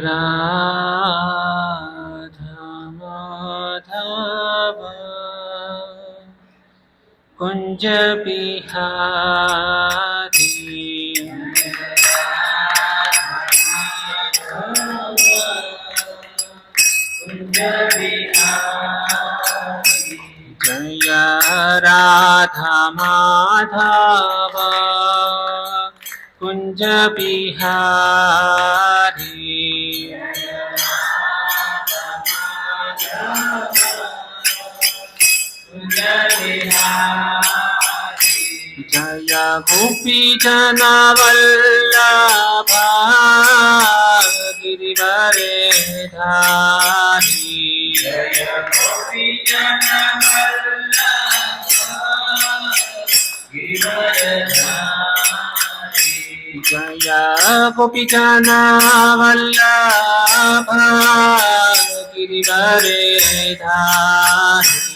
राधा माधव कुंज बिहारी जय राधा माधव कुंज बिहारी जय गोपी जन वल्लभ गिरिवरे धारी जय गोपी जन वल्लभ गिरिवरे धारी जय गोपी जन वल्लभ गिरिवरे धारी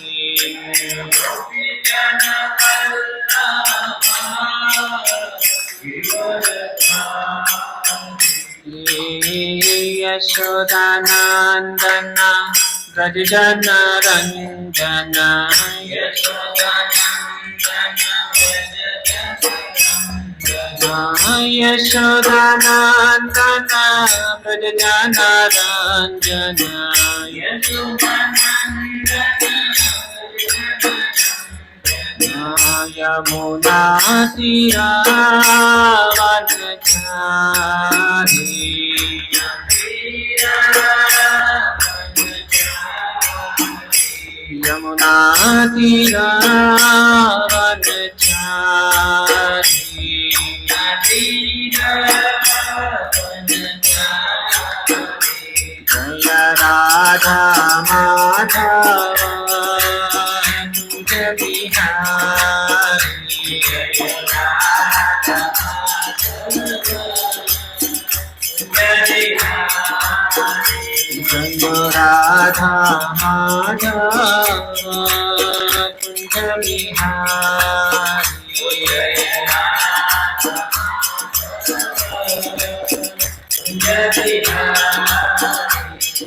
यशोदानंदन ब्रज जन रंजन यशोदानंदन ब्रज जन रंजन यमुना तीरावनचारी यमुना तीरावनचारी जय राधा माधव कुंज बिहारी जय राधा माधव कुंज बिहारी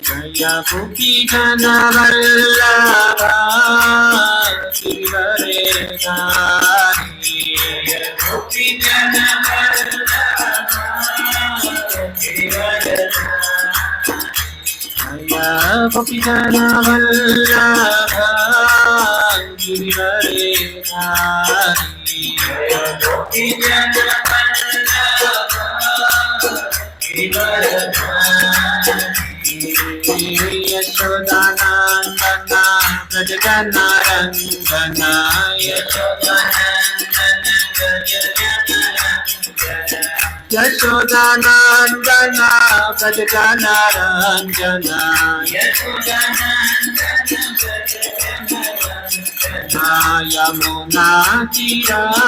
जय गोपी जन वल्लभ गिरिवरे धारी गोपी जन वल्लभ गिरिवरे जय गोपी जन वल्लभ गिरिवरे धारी जय गोपी जन वल्लभ गिरिवरे धारी यशोदानंदन ब्रज जन रंजन यशोदानंदन ब्रज जन रंजन यमुना तीरावनचारी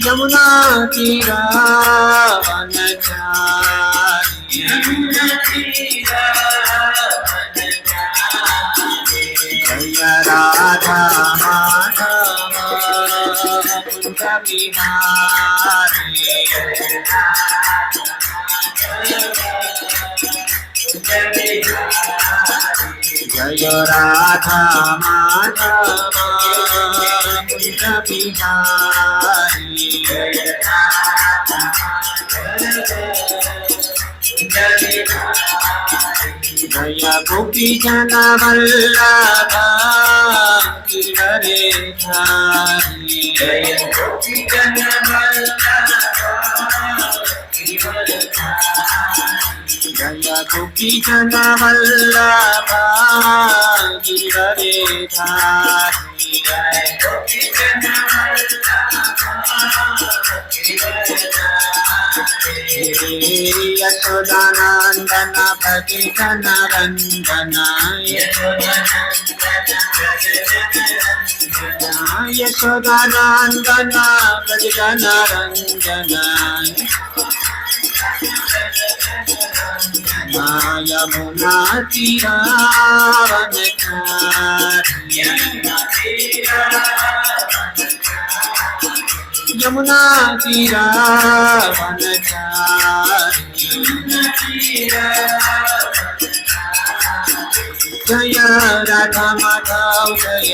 यमुना तीरावनचारी जय राधा माधव कुंज बिहारी जय राधा माधव कुंज बिहारी जय गोपी जन वल्लभ गिरिवरे धारी जय गोपी जन जय गोपी जन वल्लभ गिरिवरे धारी जय गोपी जन यशोदानंदन ब्रज जन रंजन यशोदानंदन ब्रज जन रंजन यमुना तीरावनचारी यमुना तीरा वनचारी जय राधा माधव जय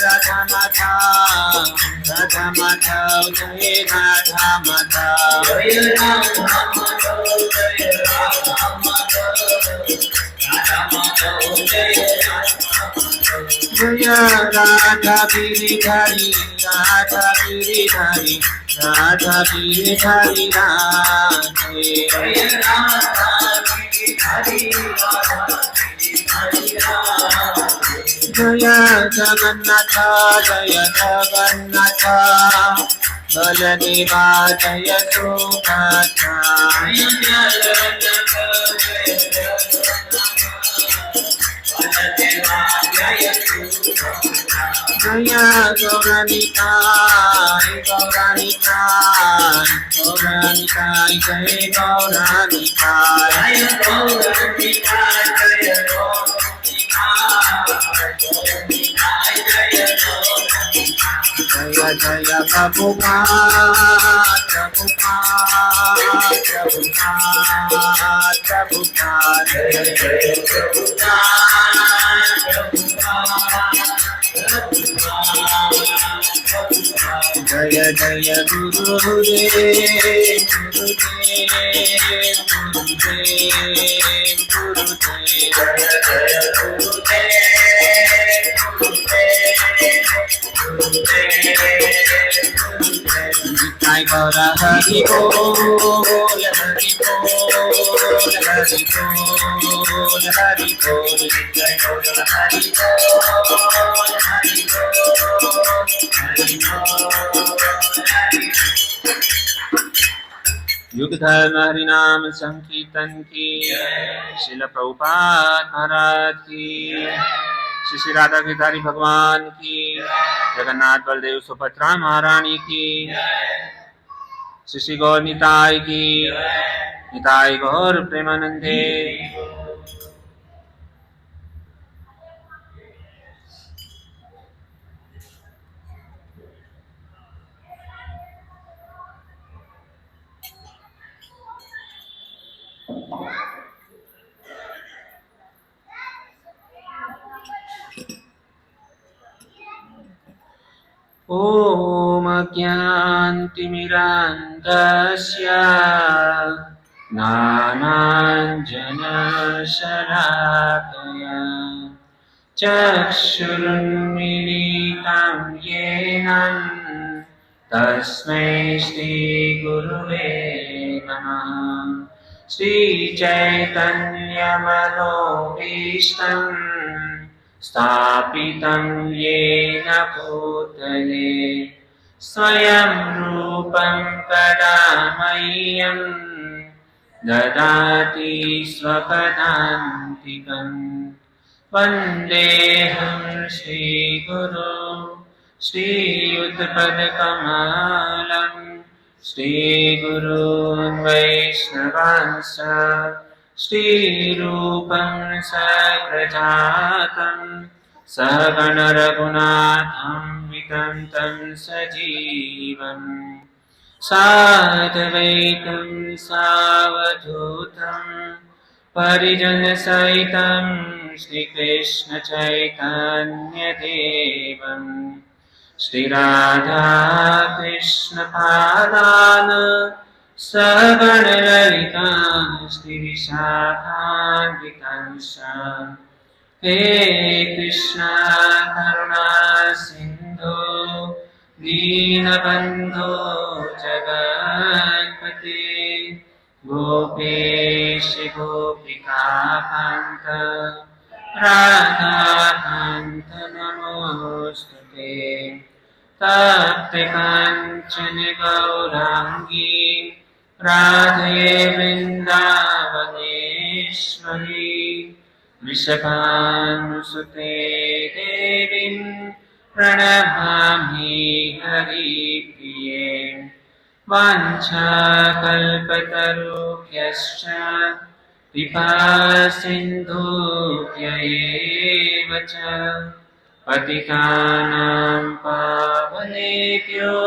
राधा माधव राधा माधव जय राधा माधव जय राधा माधव जय राधा माधव राधा माधव जय जय राधा गिरिधारी राधा गिरिधारी राधा गिरिधारी राधे जय राधा गिरिधारी जय जगन्नाथ जय जगन्नाथ बलदेवा जय सुभद्रा जय गौरानिताय गौरानिताय गौरानिताय जय गौरानिताय गौरानिताय जय जय जय प्रभुपाद प्रभुपाद प्रभुपाद प्रभुपाद जय जय प्रभुपाद जय जय गुरुदेव गुरुदेव गुरुदेव गुरुदेव जय जय निताय गौर हरि बोल हरि बोल हरि बोल हरि बोल निताय गौर हरि बोल हरि बोल युग धर्म हरि नाम संकीर्तन की श्रील प्रभुपाद महाराज की श्री श्री राधा गिरधारी भगवान की जगन्नाथ बलदेव सुभद्रा महारानी की श्री श्री गौर निताय की निताय गौर प्रेमानंदे। ॐ अज्ञानतिमिरान्धस्य ज्ञानाञ्जनशलाकया चक्षुरुन्मीलितं येन तस्मै श्रीगुरुवे नमः। श्रीचैतन्यमनोभीष्टं स्थापितं येन भूतले स्वयं रूपं कदा मह्यं ददाति स्वपदान्तिकम्। वन्देऽहं श्रीगुरो श्रीयुतपदकमलं श्रीगुरून् वैष्णवांश्च श्रीरूपं सग्रजातं सहगण रघुनाथं वितन्तं सजीवम् साद्वैतं सावधूतं परिजनसहितं श्रीकृष्ण चैतन्यदेवं श्रीराधा कृष्ण पादान् सगण ललिता श्रीविशाखान्वितांश्च। हे कृष्ण करुणा सिन्धो दीनबन्धो जगत्पते गोपेश गोपिकान्त राधाकान्त नमोस्तुते। तप्तकाञ्चन गौराङ्गी राधे वृन्दावनेश्वरी वृषभानुसुते देवीं प्रणमामि हरिप्रिये। वाञ्छाकल्पतरुभ्यश्च कृपासिन्धुभ्य एव च पतितानां पावनेभ्यो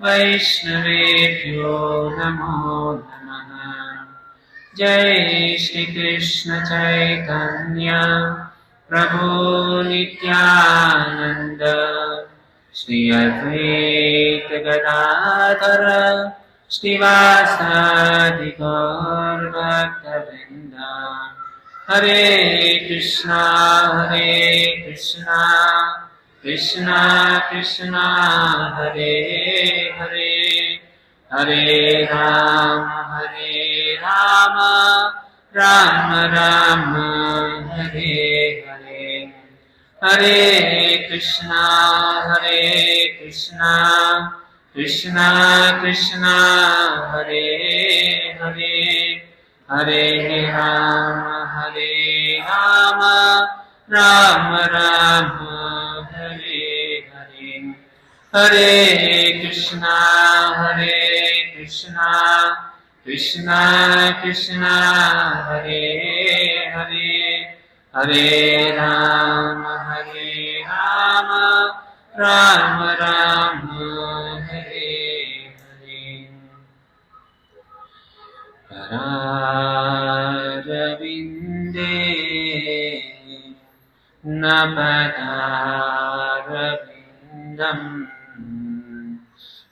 वैष्णवेभ्यो नमो नमः। जय श्री कृष्ण चैतन्य प्रभु नित्यानंद श्री अद्वैत गदाधर श्रीवासादि गौर भक्तवृंद। हरे कृष्णा कृष्णा कृष्णा हरे हरे, हरे राम राम राम हरे हरे। हरे कृष्णा कृष्णा कृष्णा हरे हरे, हरे राम राम राम हरे हरे। हरे कृष्णा कृष्णा कृष्णा हरे हरे, हरे राम राम राम हरे हरे। करारविन्दे न पदारविन्दम्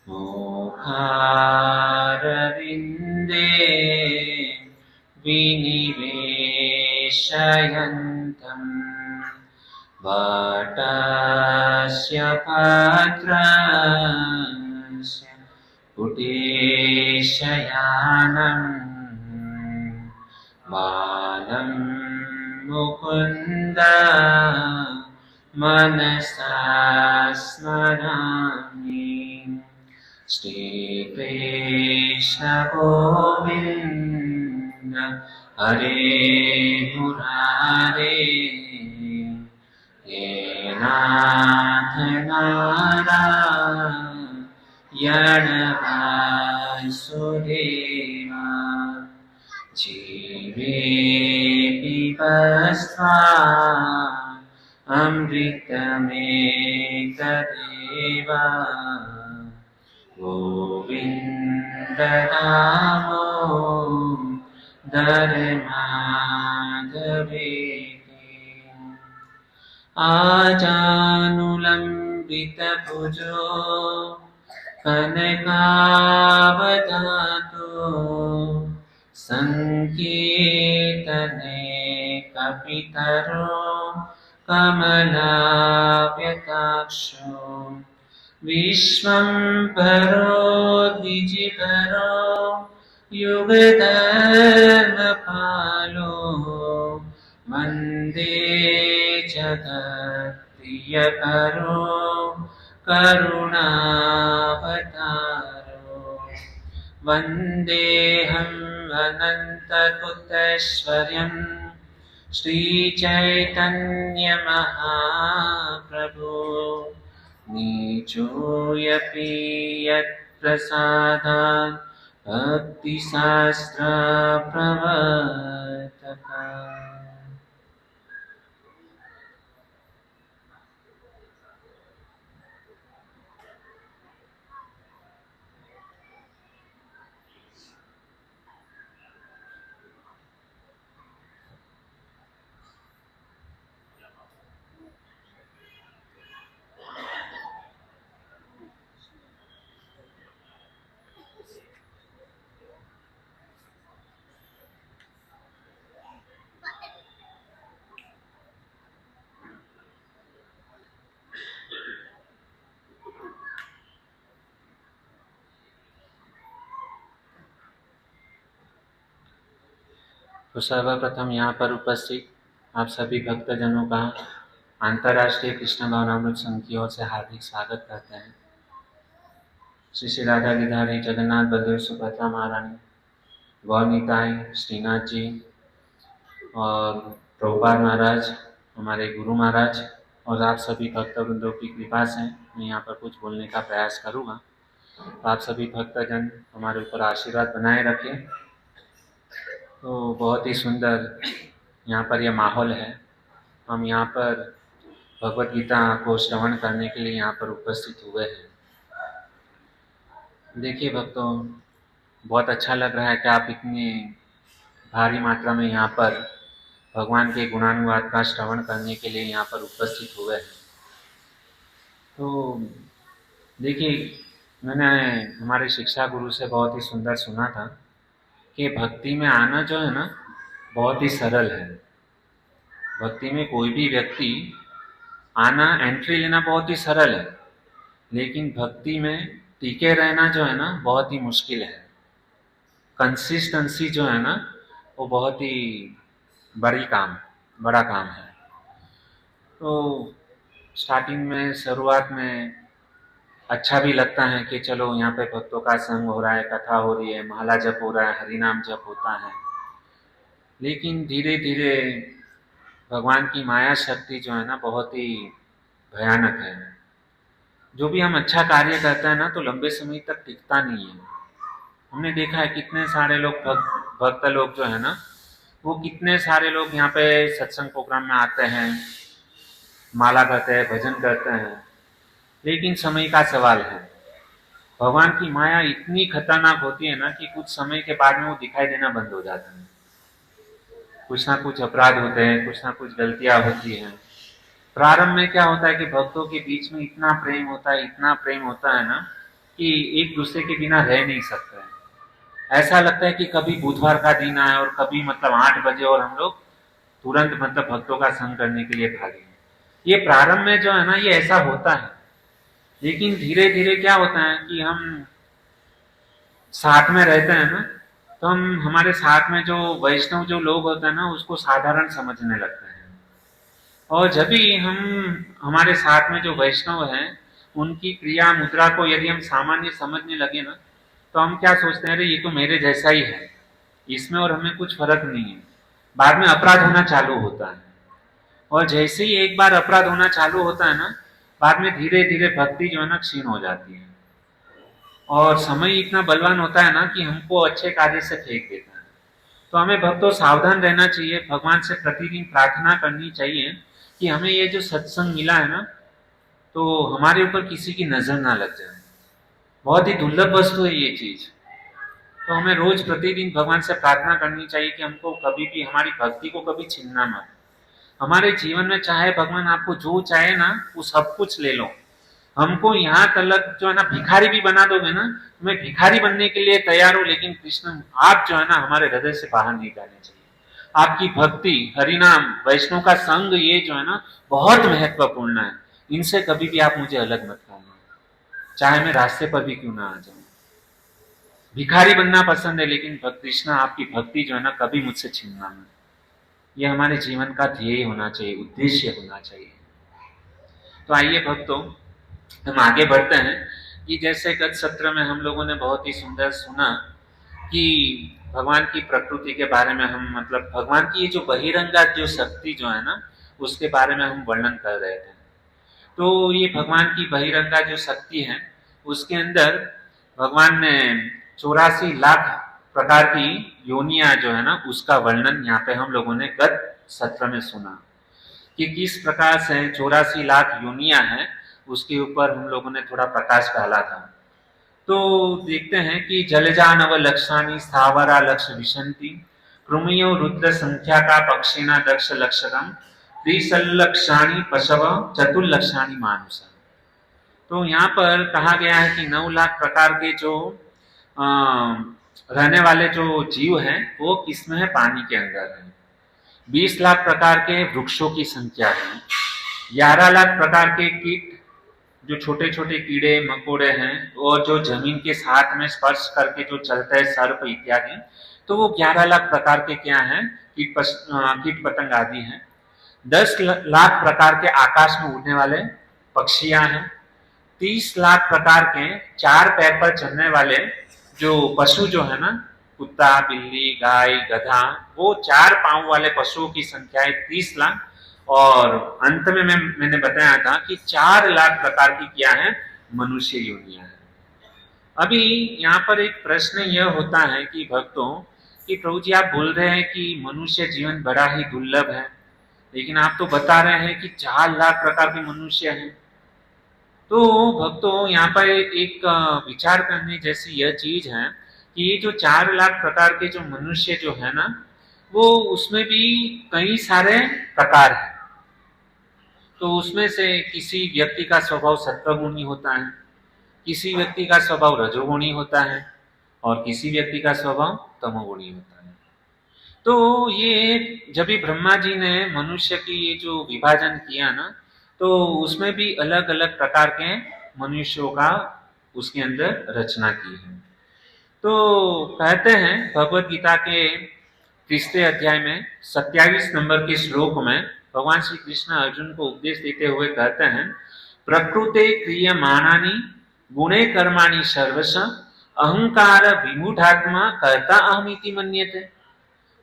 मुखारविन्दे विनिवेशयन्तम् वटस्य भद्रस्य पुटेशयानम् बालं मुकुन्द मनसा स्मरामि। श्रीकृष्ण गोविन्द हरे मुरारे, हे नाथ नारायण वासुदेवा। जीवेति पस्त्वाम् अमृतमेतदेव। गोविन्द दामोदर माधवेति। आजानुलम्बितभुजो कनकावदातो संकीर्तने कपितरो कमलाव्यताक्षो। विश्वम्भरो द्विजितरो युगधर्मपालो वन्दे जगत्प्रियकरो करुणावतारो। वन्देऽहं अनन्तकुतैश्वर्यम् श्रीचैतन्यमहाप्रभु। नीचोऽपि यत्प्रसादात् भक्तिशास्त्रप्रवर्तका। तो सर्वप्रथम यहाँ पर उपस्थित आप सभी भक्तजनों का अंतर्राष्ट्रीय कृष्ण भावनामृत संघ की ओर से हार्दिक स्वागत करते हैं। श्री श्री राधा गिधारी जगन्नाथ बलदेव सुभद्रा महारानी गौर निताई श्रीनाथ जी और प्रभुपाद महाराज हमारे गुरु महाराज और आप सभी भक्तवृंदों की कृपा से मैं यहाँ पर कुछ बोलने का प्रयास करूँगा। तो आप सभी भक्तजन हमारे ऊपर आशीर्वाद बनाए रखें। तो बहुत ही सुंदर यहाँ पर यह माहौल है। हम यहाँ पर भगवद गीता को श्रवण करने के लिए यहाँ पर उपस्थित हुए हैं। देखिए भक्तों, बहुत अच्छा लग रहा है कि आप इतनी भारी मात्रा में यहाँ पर भगवान के गुणानुवाद का श्रवण करने के लिए यहाँ पर उपस्थित हुए हैं। तो देखिए, मैंने हमारे शिक्षा गुरु से बहुत ही सुंदर सुना था कि भक्ति में आना जो है ना, बहुत ही सरल है। भक्ति में कोई भी व्यक्ति आना, एंट्री लेना बहुत ही सरल है, लेकिन भक्ति में टिके रहना जो है ना, बहुत ही मुश्किल है। कंसिस्टेंसी जो है ना, वो बहुत ही बड़ा काम है। तो स्टार्टिंग में, शुरुआत में अच्छा भी लगता है कि चलो यहाँ पे भक्तों का संग हो रहा है, कथा हो रही है, माला जप हो रहा है, हरिनाम जप होता है। लेकिन धीरे धीरे भगवान की माया शक्ति जो है ना, बहुत ही भयानक है। जो भी हम अच्छा कार्य करते हैं ना, तो लंबे समय तक टिकता नहीं है। हमने देखा है कितने सारे लोग भक्त लोग जो है ना, वो कितने सारे लोग यहाँ पे सत्संग प्रोग्राम में आते हैं, माला करते हैं, भजन करते हैं, लेकिन समय का सवाल है। भगवान की माया इतनी खतरनाक होती है ना कि कुछ समय के बाद में वो दिखाई देना बंद हो जाता है। कुछ ना कुछ अपराध होते हैं, कुछ ना कुछ गलतियां होती हैं। प्रारंभ में क्या होता है कि भक्तों के बीच में इतना प्रेम होता है, इतना प्रेम होता है ना, कि एक दूसरे के बिना रह नहीं सकते हैं। ऐसा लगता है कि कभी बुधवार का दिन आए और कभी मतलब 8 बजे और हम लोग तुरंत मतलब भक्तों का संग करने के लिए भागे। ये प्रारंभ में जो है ना, ये ऐसा होता है। लेकिन धीरे धीरे क्या होता है कि हम साथ में रहते हैं ना, तो हम हमारे साथ में जो वैष्णव जो लोग होते हैं ना, उसको साधारण समझने लगते हैं। और जब भी हम हमारे साथ में जो वैष्णव हैं, उनकी क्रिया मुद्रा को यदि हम सामान्य समझने लगे ना, तो हम क्या सोचते हैं, अरे ये तो मेरे जैसा ही है, इसमें और हमें कुछ फर्क नहीं है। बाद में अपराध होना चालू होता है। और जैसे ही एक बार अपराध होना चालू होता है ना, बाद में धीरे धीरे भक्ति जो है ना, क्षीण हो जाती है। और समय इतना बलवान होता है ना कि हमको अच्छे कार्य से फेंक देता है। तो हमें भक्तों सावधान रहना चाहिए, भगवान से प्रतिदिन प्रार्थना करनी चाहिए कि हमें ये जो सत्संग मिला है ना, तो हमारे ऊपर किसी की नजर ना लग जाए। बहुत ही दुर्लभ वस्तु है ये चीज। तो हमें रोज प्रतिदिन भगवान से प्रार्थना करनी चाहिए कि हमको कभी भी हमारी भक्ति को कभी छीनना मत। हमारे जीवन में चाहे भगवान आपको जो चाहे ना, वो सब कुछ ले लो। हमको यहाँ तक जो है ना, भिखारी भी बना दोगे ना, मैं भिखारी बनने के लिए तैयार हूँ, लेकिन कृष्ण आप जो है ना, हमारे हृदय से बाहर नहीं जाने चाहिए। आपकी भक्ति, हरिनाम, वैष्णव का संग, ये जो है ना, बहुत महत्वपूर्ण है। इनसे कभी भी आप मुझे अलग मत करना, चाहे मैं रास्ते पर भी क्यों ना आ जाऊं। भिखारी बनना पसंद है, लेकिन कृष्ण आपकी भक्ति जो है ना, कभी मुझसे छीनना मत। ये हमारे जीवन का ध्येय होना चाहिए, उद्देश्य होना चाहिए। तो आइए भक्तों, हम आगे बढ़ते हैं कि जैसे गत सत्र में हम लोगों ने बहुत ही सुंदर सुना कि भगवान की प्रकृति के बारे में, हम मतलब भगवान की ये जो बहिरंगा जो शक्ति जो है ना, उसके बारे में हम वर्णन कर रहे थे। तो ये भगवान की बहिरंगा जो शक्ति है, उसके अंदर भगवान ने 84 लाख प्रकार की योनियां जो है ना, उसका वर्णन यहाँ पे हम लोगों ने गत सत्र में सुना कि किस प्रकार से 84 लाख योनियां हैं, उसके ऊपर हम लोगों ने थोड़ा प्रकाश डाला था। तो देखते हैं कि जलजा नव लक्षाणी स्थावरा लक्ष विशंति कृमियो रुद्र संख्या का पक्षिणा दक्ष लक्षकम त्रिसलक्षाणी पशव चतुर्लक्षाणी मानुष। तो यहाँ पर कहा गया है कि 9 लाख प्रकार के जो रहने वाले जो जीव हैं, वो किसमें है, पानी के अंदर है। 20 लाख प्रकार के वृक्षों की संख्या है। 11 लाख प्रकार के कीट, जो छोटे छोटे कीड़े मकोड़े हैं, और जो जमीन के साथ में स्पर्श करके जो चलते हैं, सर्प इत्यादि, तो वो 11 लाख प्रकार के क्या हैं, कीट पतंग आदि हैं। 10 लाख प्रकार के आकाश में उड़ने वाले पक्षियां हैं। 30 लाख प्रकार के 4 पैर पर चलने वाले जो पशु जो है ना, कुत्ता, बिल्ली, गाय, गधा, वो 4 पांव वाले पशुओं की संख्या है 30 लाख। और अंत में मैंने बताया था कि 4 लाख प्रकार की क्या है, मनुष्य योनियां हैं। अभी यहाँ पर एक प्रश्न यह होता है कि भक्तों, कि प्रभु जी आप बोल रहे हैं कि मनुष्य जीवन बड़ा ही दुर्लभ है, लेकिन आप तो बता रहे हैं कि 4 लाख प्रकार के मनुष्य हैं। तो भक्तों यहाँ पर एक विचार करने जैसी यह चीज है कि ये जो 4 लाख प्रकार के जो मनुष्य जो है ना, वो उसमें भी कई सारे प्रकार हैं। तो उसमें से किसी व्यक्ति का स्वभाव सत्वगुणी होता है, किसी व्यक्ति का स्वभाव रजोगुणी होता है, और किसी व्यक्ति का स्वभाव तमोगुणी होता है। तो ये जब भी ब्रह्मा जी ने मनुष्य की ये जो विभाजन किया ना, तो उसमें भी अलग अलग प्रकार के मनुष्यों का उसके अंदर रचना की है। तो कहते हैं भगवत गीता के 30वें अध्याय में 27 नंबर के श्लोक में भगवान श्री कृष्ण अर्जुन को उपदेश देते हुए कहते हैं, प्रकृते क्रियमाणानि गुणे कर्माणि सर्वश अहंकार विमूढ़ात्मा कर्ता अहमिति मन्यते।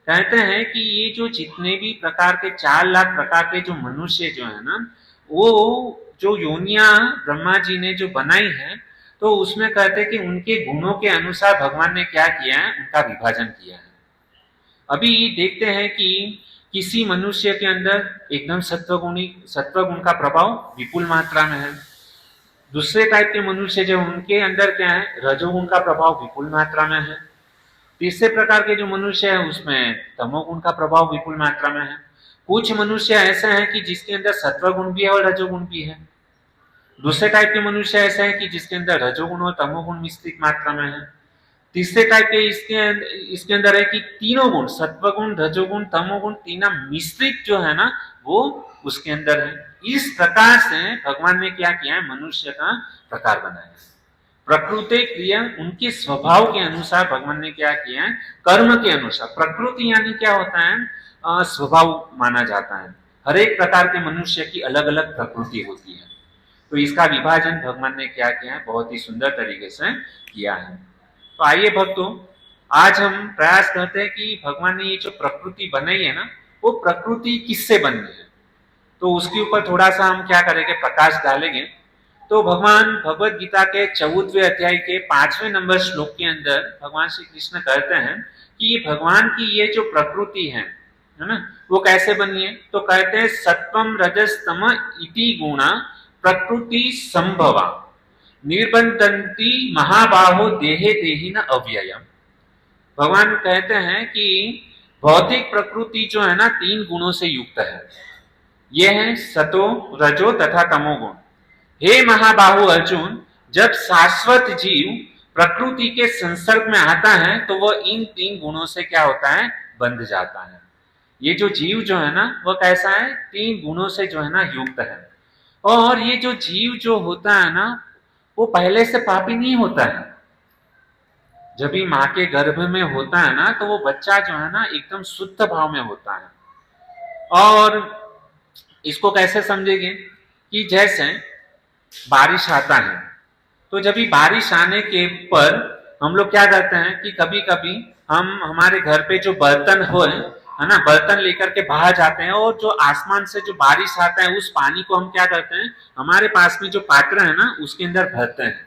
कहते हैं कि ये जो जितने भी प्रकार के 4 लाख प्रकार के जो मनुष्य जो है ना, वो जो योनिया ब्रह्मा जी ने जो बनाई है, तो उसमें कहते हैं कि उनके गुणों के अनुसार भगवान ने क्या किया है, उनका विभाजन किया है। अभी देखते हैं कि किसी मनुष्य के अंदर एकदम सत्वगुण का प्रभाव विपुल मात्रा में है। दूसरे टाइप के मनुष्य जो उनके अंदर क्या है, रजोगुण का प्रभाव विपुल मात्रा में है। तीसरे प्रकार के जो मनुष्य है उसमें तमोगुण का प्रभाव विपुल मात्रा में है। कुछ मनुष्य ऐसे हैं कि जिसके अंदर सत्वगुण भी है और रजोगुण भी है। दूसरे टाइप के मनुष्य ऐसे हैं कि जिसके अंदर रजोगुण और तमोगुण मिश्रित मात्रा में है। तीसरे टाइप के इसके अंदर है कि तीनों गुण, सत्वगुण, रजोगुण, तमोगुण, तीनों मिश्रित जो है ना, वो उसके अंदर है। इस प्रकार से भगवान ने क्या किया है, मनुष्य का प्रकार बनाया है। प्रकृति क्रिया उनके स्वभाव के अनुसार भगवान ने क्या किया है, कर्म के अनुसार। प्रकृति यानी क्या होता है, स्वभाव माना जाता है। हर एक प्रकार के मनुष्य की अलग अलग प्रकृति होती है। तो इसका विभाजन भगवान ने क्या किया है, बहुत ही सुंदर तरीके से किया है। तो आइए भक्तों, आज हम प्रयास करते हैं कि भगवान ने ये जो प्रकृति बनाई है ना, वो प्रकृति किससे बनी है, तो उसके ऊपर थोड़ा सा हम क्या करेंगे, प्रकाश डालेंगे। तो भगवान भगवत गीता के 14वें अध्याय के 5वें नंबर श्लोक के अंदर भगवान श्री कृष्ण कहते हैं कि ये भगवान की ये जो प्रकृति है ना, वो कैसे बनी है। तो कहते हैं, सत्वम रजस तम इति गुणा प्रकृति संभवा निर्बंधन्ति महाबाहो देहे देहि न अव्ययम। भगवान कहते हैं कि भौतिक प्रकृति जो है ना, 3 गुणों से युक्त है। यह है सतो, रजो तथा तमोगुण। हे महाबाहु अर्जुन, जब शाश्वत जीव प्रकृति के संसर्ग में आता है तो वह इन 3 गुणों से क्या होता है, बंध जाता है। ये जो जीव जो है ना, वह कैसा है, 3 गुणों से जो है ना युक्त है। और ये जो जीव जो होता है ना, वो पहले से पापी नहीं होता है। जब भी माँ के गर्भ में होता है ना, तो वो बच्चा जो है ना एकदम शुद्ध भाव में होता है। और इसको कैसे समझेंगे कि जैसे बारिश आता है, तो जब भी बारिश आने के पर हम लोग क्या करते हैं कि कभी कभी हम हमारे घर पे जो बर्तन हो है ना, बर्तन लेकर के बाहर जाते हैं, और जो आसमान से जो बारिश आता है उस पानी को हम क्या करते हैं, हमारे पास में जो पात्र है ना उसके अंदर भरते हैं।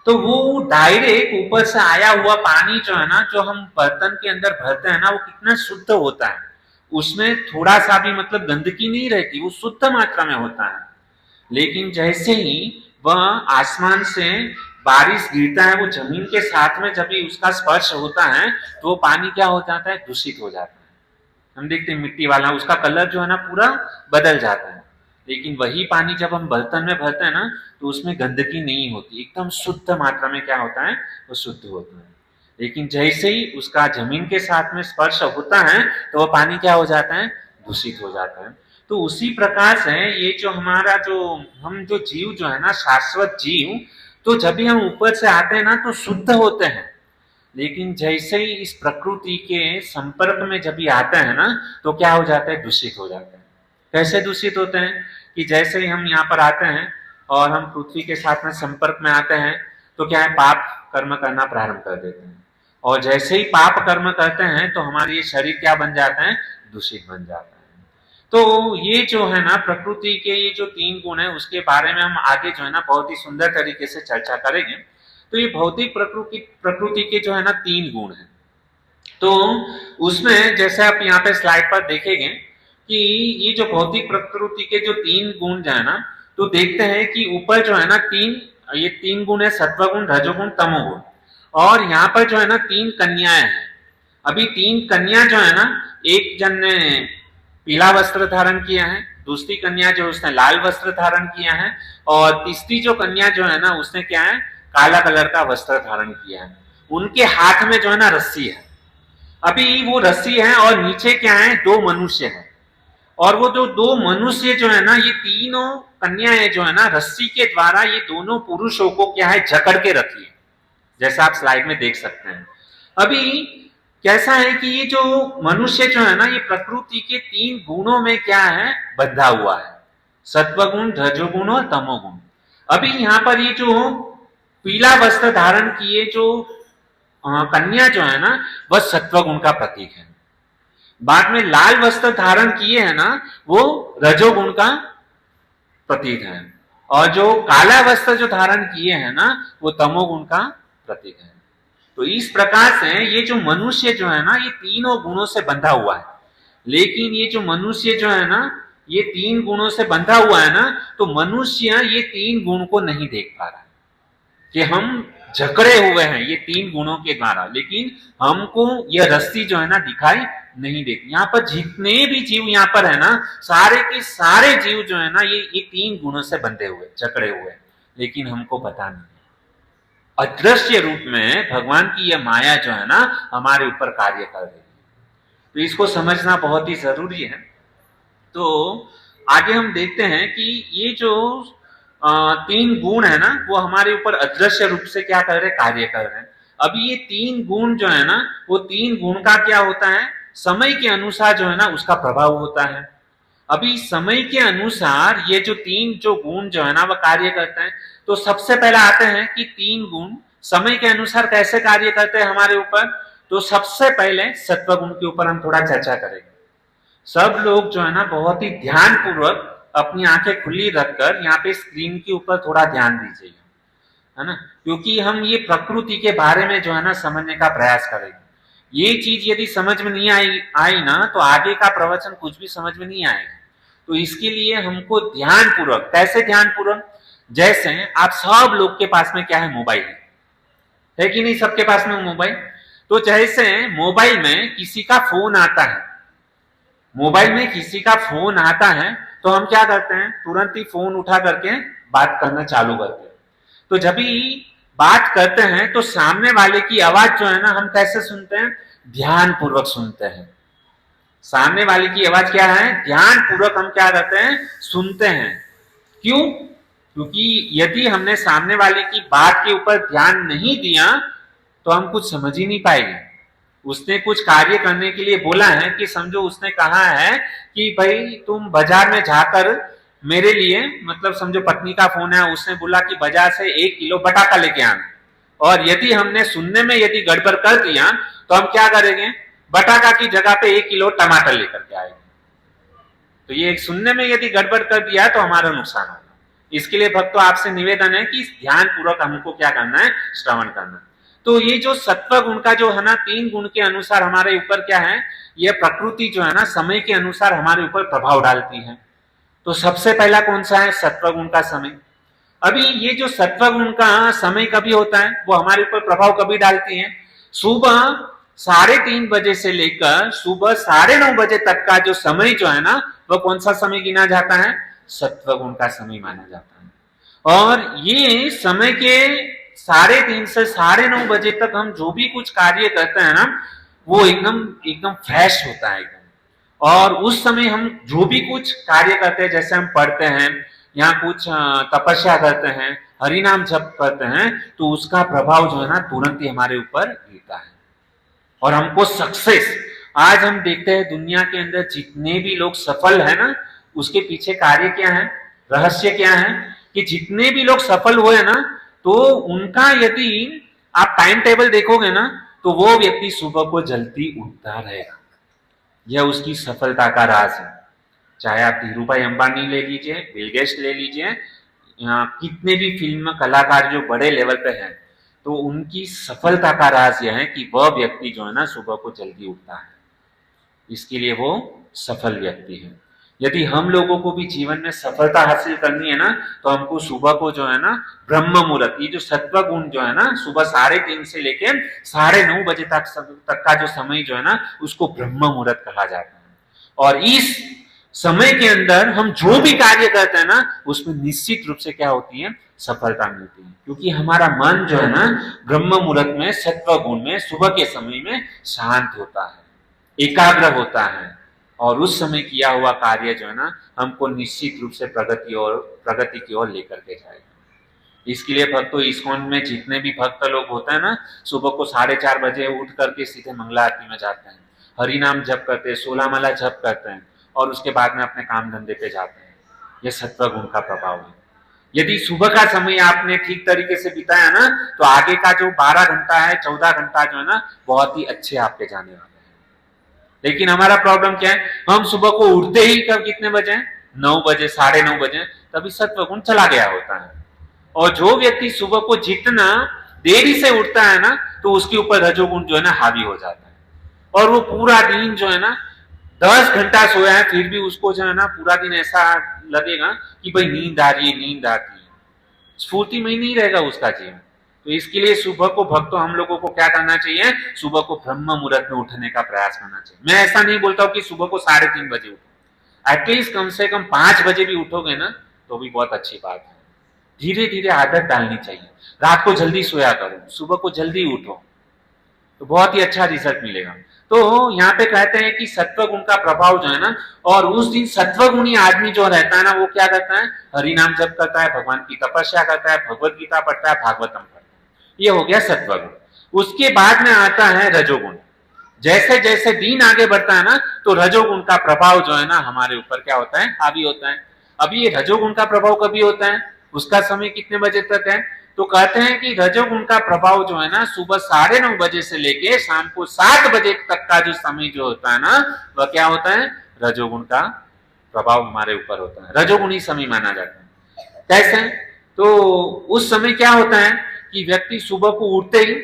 तो वो डायरेक्ट ऊपर से आया हुआ पानी जो है ना, जो हम बर्तन के अंदर भरते हैं ना, वो कितना शुद्ध होता है। उसमें थोड़ा सा भी मतलब गंदगी नहीं रहती, वो शुद्ध मात्रा में होता है। लेकिन जैसे ही वह आसमान से बारिश गिरता है, वो जमीन के साथ में जब भी उसका स्पर्श होता है, तो वो पानी क्या हो जाता है, दूषित हो जाता है। हम देखते हैं मिट्टी वाला, उसका कलर जो है ना पूरा बदल जाता है। लेकिन वही पानी जब हम बर्तन में भरते हैं ना, तो उसमें गंदगी नहीं होती, एकदम शुद्ध मात्रा में क्या होता है, वो शुद्ध होता है। लेकिन जैसे ही उसका जमीन के साथ में स्पर्श होता है, तो वह पानी क्या हो जाता है, दूषित हो जाता है। तो उसी प्रकार से ये जो हमारा जो हम जो जीव जो है ना, शाश्वत जीव, तो जब भी हम ऊपर से आते हैं ना तो शुद्ध होते हैं। लेकिन जैसे ही इस प्रकृति के संपर्क में जब भी आता है ना, तो क्या हो जाता है, दूषित हो जाता है। कैसे दूषित होते हैं कि जैसे ही हम यहाँ पर आते हैं और हम पृथ्वी के साथ में संपर्क में आते हैं, तो क्या है, पाप कर्म करना प्रारंभ कर देते हैं। और जैसे ही पाप कर्म करते हैं तो हमारे ये शरीर क्या बन जाता है, दूषित बन जाता है। तो ये जो है ना प्रकृति के ये जो 3 गुण है, उसके बारे में हम आगे जो है ना बहुत ही सुंदर तरीके से चर्चा करेंगे। तो ये भौतिक प्रकृति के जो है ना 3 गुण है। तो उसमें जैसे आप यहाँ पे स्लाइड पर देखेंगे कि ये जो भौतिक प्रकृति के जो 3 गुण जो है ना, तो देखते हैं कि ऊपर जो है ना ये तीन गुण है, सत्वगुण, रजोगुण, तमोगुण, और यहाँ पर जो है ना तीन कन्याएं हैं। अभी तीन कन्या जो है ना, एक जन ने पीला वस्त्र धारण किया है, दूसरी कन्या जो उसने लाल वस्त्र धारण किया है, और तीसरी जो कन्या जो है ना उसने क्या है, काला कलर का वस्त्र धारण किया है। उनके हाथ में जो है ना रस्सी है। अभी वो रस्सी है और नीचे क्या है, दो मनुष्य है, और वो जो दो मनुष्य जो है ना, ये तीनों कन्याएं जो है ना रस्सी के द्वारा ये दोनों पुरुषों को क्या है, जकड़ के रखी है, जैसा आप स्लाइड में देख सकते हैं। अभी कैसा है कि ये जो मनुष्य जो है ना, ये प्रकृति के तीन गुणों में क्या है, बंधा हुआ है, सत्वगुण, रजोगुण और तमोगुण। अभी यहाँ पर ये जो पीला वस्त्र धारण किए जो कन्या जो है ना, वह सत्वगुण का प्रतीक है। बाद में लाल वस्त्र धारण किए है ना, वो रजोगुण का प्रतीक है, और जो काला वस्त्र जो धारण किए हैं ना, वो तमोगुण का प्रतीक है। तो इस प्रकार से ये जो मनुष्य जो है ना, ये तीनों गुणों से बंधा हुआ है। लेकिन ये जो मनुष्य जो है ना, ये तीन गुणों से बंधा हुआ है ना, तो मनुष्य ये तीन गुण को नहीं देख पा रहा है कि हम जकड़े हुए हैं ये तीन गुणों के द्वारा, लेकिन हमको यह रस्सी जो है ना दिखाई नहीं देती। यहाँ पर जितने भी जीव यहाँ पर है ना, सारे के सारे जीव जो है ना, ये तीन गुणों से बंधे हुए, जकड़े हुए, लेकिन हमको पता नहीं। अदृश्य रूप में भगवान की यह माया जो है ना हमारे ऊपर कार्य कर रही है, तो इसको समझना बहुत ही जरूरी है। तो आगे हम देखते हैं कि ये जो तीन गुण है ना, वो हमारे ऊपर अदृश्य रूप से क्या कर रहे, कार्य कर रहे हैं। अभी ये तीन गुण जो है ना, वो तीन गुण का क्या होता है, समय के अनुसार जो है ना उसका प्रभाव होता है। अभी समय के अनुसार ये जो तीन जो गुण जो है ना, वह कार्य करते हैं। तो सबसे पहले आते हैं कि तीन गुण समय के अनुसार कैसे कार्य करते हैं हमारे ऊपर। तो सबसे पहले सत्व गुण के ऊपर हम थोड़ा चर्चा करेंगे। सब लोग जो है ना बहुत ही ध्यान पूर्वक अपनी आंखें खुली रखकर यहाँ पे स्क्रीन के ऊपर थोड़ा ध्यान दीजिएगा, है ना, क्योंकि हम ये प्रकृति के बारे में जो है ना समझने का प्रयास करेंगे। ये चीज यदि समझ में नहीं आई ना, तो आगे का प्रवचन कुछ भी समझ में नहीं आएगा। तो इसके लिए हमको ध्यान पूर्वक, कैसे ध्यान पूर्वक, जैसे आप सब लोग के पास में क्या है, मोबाइल है कि नहीं, सबके पास में मोबाइल। तो जैसे मोबाइल में किसी का फोन आता है, मोबाइल में किसी का फोन आता है, तो हम क्या करते हैं, तुरंत ही फोन उठा करके बात करना चालू करते हैं। तो जब भी बात करते हैं तो सामने वाले की आवाज जो है ना, हम कैसे सुनते हैं, ध्यान पूर्वक सुनते हैं। सामने वाले की आवाज क्या है, ध्यान पूर्वक हम क्या करते हैं, सुनते हैं। क्यों? क्योंकि यदि हमने सामने वाले की बात के ऊपर ध्यान नहीं दिया तो हम कुछ समझ ही नहीं पाएंगे। उसने कुछ कार्य करने के लिए बोला है, कि समझो उसने कहा है कि भाई तुम बाजार में जाकर मेरे लिए, मतलब समझो पत्नी का फोन है, उसने बोला कि बाजार से 1 किलो बटाका लेके आना, और यदि हमने सुनने में यदि गड़बड़ कर दिया तो हम क्या करेंगे, बटाका की जगह पे 1 किलो टमाटर लेकर के आएंगे। तो ये सुनने में यदि गड़बड़ कर दिया तो हमारा नुकसान होगा। इसके लिए भक्तों आपसे निवेदन है कि ध्यान पूर्वक हमको क्या करना है, श्रवण करना है। तो ये जो सत्व गुण का जो है ना, तीन गुण के अनुसार हमारे ऊपर क्या है, ये प्रकृति जो है ना समय के अनुसार हमारे ऊपर प्रभाव डालती है। तो सबसे पहला कौन सा है, सत्व गुण का समय। अभी ये जो सत्व गुण का समय कभी होता है, वो हमारे ऊपर प्रभाव कभी डालती है, सुबह 3:30 बजे से लेकर सुबह 9:30 बजे तक का जो समय जो है ना, वह कौन सा समय गिना जाता है, सत्व गुण का समय माना जाता है। और ये समय के 3:30 से 9:30 बजे तक हम जो भी कुछ कार्य करते हैं ना, वो एकदम फ्रेश होता है एकदम। और उस समय हम जो भी कुछ कार्य करते हैं, जैसे हम पढ़ते हैं या कुछ तपस्या करते हैं, हरिनाम जप करते हैं, तो उसका प्रभाव जो है ना तुरंत ही हमारे ऊपर गिरता है और हमको सक्सेस। आज हम देखते हैं दुनिया के अंदर जितने भी लोग सफल है ना, उसके पीछे कार्य क्या है, रहस्य क्या है, कि जितने भी लोग सफल हुए ना, तो उनका यदि आप टाइम टेबल देखोगे ना, तो वो व्यक्ति सुबह को जल्दी उठता रहेगा। यह उसकी सफलता का राज है। चाहे आप धीरूभाई अंबानी ले लीजिए, बिल गेट्स ले लीजिए, कितने भी फिल्म कलाकार जो बड़े लेवल पे हैं, तो उनकी सफलता का राज यह है कि वह व्यक्ति जो है ना सुबह को जल्दी उठता है, इसके लिए वो सफल व्यक्ति है। यदि हम लोगों को भी जीवन में सफलता हासिल करनी है ना, तो हमको सुबह को जो है ना ब्रह्म मुहूर्त, ये जो सत्व गुण जो है ना, सुबह 3:30 से लेके 9:30 बजे तक का जो समय जो है ना, उसको ब्रह्म मुहूर्त कहा जाता है। और इस समय के अंदर हम जो भी कार्य करते हैं ना, उसमें निश्चित रूप से क्या होती है, सफलता मिलती है। क्योंकि हमारा मन जो है ना ब्रह्म मुहूर्त में, सत्व गुण में, सुबह के समय में शांत होता है, एकाग्र होता है, और उस समय किया हुआ कार्य जो है ना हमको निश्चित रूप से प्रगति की ओर लेकर के जाएगा। इसके लिए भक्तों, इस्कॉन में जितने भी भक्त लोग होते हैं ना, सुबह को 4:30 बजे उठ करके सीधे मंगला आरती में जाते हैं, हरि नाम जप करते हैं, 16 माला जप करते हैं, और उसके बाद में अपने काम धंधे पे जाते हैं। यह सत्व गुण का प्रभाव है। यदि सुबह का समय आपने ठीक तरीके से बिताया ना, तो आगे का जो 12 घंटा है, 14 घंटा जो है ना, बहुत ही अच्छे आपके जाने वाले हैं। लेकिन हमारा प्रॉब्लम क्या है, हम सुबह को उठते ही कब कितने बजे, 9 बजे, 9:30 बजे, तभी सत्व गुण चला गया होता है। और जो व्यक्ति सुबह को जितना देरी से उठता है ना, तो उसके ऊपर रजोगुण जो है ना हावी हो जाता है, और वो पूरा दिन जो है ना 10 घंटा सोया है, फिर भी उसको जो है ना पूरा दिन ऐसा लगेगा कि भाई नींद आ रही है, नींद आती है, स्फूर्ति में ही नहीं रहेगा उसका जीवन। तो इसके लिए सुबह को भक्तों हम लोगों को क्या करना चाहिए, सुबह को ब्रह्म मुहूर्त में उठने का प्रयास करना चाहिए। मैं ऐसा नहीं बोलता हूं कि सुबह को 3:30 बजे उठो, एटलीस्ट कम से कम 5 बजे भी उठोगे ना, तो भी बहुत अच्छी बात है। धीरे धीरे आदत डालनी चाहिए। रात को जल्दी सोया करो, सुबह को जल्दी उठो, तो बहुत ही अच्छा रिजल्ट मिलेगा। तो यहाँ पे कहते हैं कि सत्व गुण का प्रभाव जो है ना, और उस दिन सत्व गुणी आदमी जो रहता है ना, वो क्या करता है, हरि नाम जप करता है, भगवान की तपस्या करता है, भगवत गीता पढ़ता है, भागवतम पढ़ता है, ये हो गया सत्व गुण। उसके बाद में आता है रजोगुण। जैसे जैसे दिन आगे बढ़ता है ना, तो रजोगुण का प्रभाव जो है ना हमारे ऊपर क्या होता है, हावी होता है। अभी ये रजोगुण का प्रभाव कभी होता है, उसका समय कितने बजे तक है, तो कहते हैं कि रजोगुण का प्रभाव जो है ना सुबह 9:30 बजे से लेके शाम को 7 बजे तक का जो समय जो होता है ना, वह क्या होता है, रजोगुण का प्रभाव हमारे ऊपर होता है, रजोगुणी समय माना जाता है। कैसे, तो उस समय क्या होता है कि व्यक्ति सुबह को उठते ही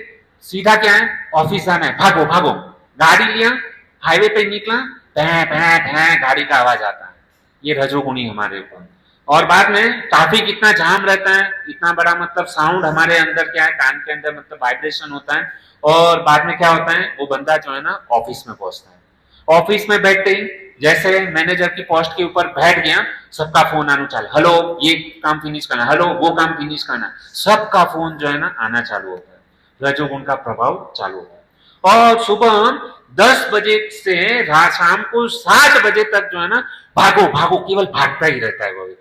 सीधा क्या है, ऑफिस जाना है, भागो भागो, गाड़ी लिया, हाईवे पे निकला, भैं भैं भैं गाड़ी का आवाज आता है, ये रजोगुणी हमारे ऊपर। और बाद में ट्रैफिक इतना जाम रहता है, इतना बड़ा मतलब साउंड हमारे अंदर क्या है, कान के अंदर मतलब वाइब्रेशन होता है, और बाद में क्या होता है, वो बंदा जो है ना ऑफिस में पहुंचता है। ऑफिस में बैठते ही जैसे मैनेजर की पोस्ट के ऊपर बैठ गया, सबका फोन आना चालू, हेलो ये काम फिनिश करना, हेलो वो काम फिनिश करना, सबका फोन जो है ना आना चालू होता है, रजोगुण का प्रभाव चालू होता है। और सुबह 10 बजे से शाम को 7 बजे तक जो है ना भागो भागो, केवल भागता ही रहता है वो व्यक्ति।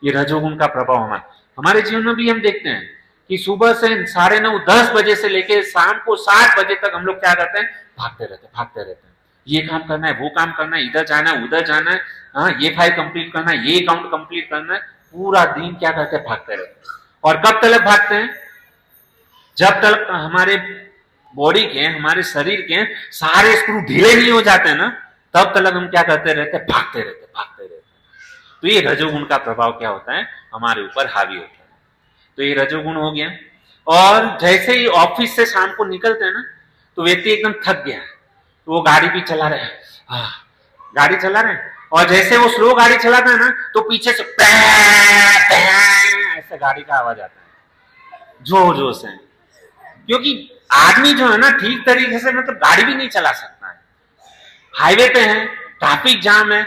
ये रजोगुण का प्रभाव हमारे जीवन में भी हम देखते हैं कि सुबह से 9:30 10 बजे से लेकर शाम को 7 बजे तक हम लोग क्या करते हैं, भागते रहते हैं, ये काम करना है, वो काम करना है, इधर जाना है, उधर जाना है, हाँ ये फाइल कंप्लीट करना है, ये अकाउंट कंप्लीट करना है, पूरा दिन क्या करते हैं, भागते रहते हैं। और कब तक भागते हैं, जब तक हमारे बॉडी के, हमारे शरीर के सारे स्क्रू ढीले नहीं हो जाते ना, तब तक हम क्या करते रहते हैं, भागते रहते। तो ये रजोगुण का प्रभाव क्या होता है, हमारे ऊपर हावी होता है। तो ये रजोगुण हो गया। और जैसे ही ऑफिस से शाम को निकलते हैं ना, तो व्यक्ति एकदम थक गया, तो वो गाड़ी भी चला रहे हैं, गाड़ी चला रहे हैं, और जैसे वो स्लो गाड़ी चलाता है ना, तो पीछे से ऐसे गाड़ी का आवाज आता है, जोर जोर से। क्योंकि आदमी जो है ना ठीक तरीके से मतलब गाड़ी भी नहीं चला सकता है, हाईवे पे है, ट्रैफिक जाम है,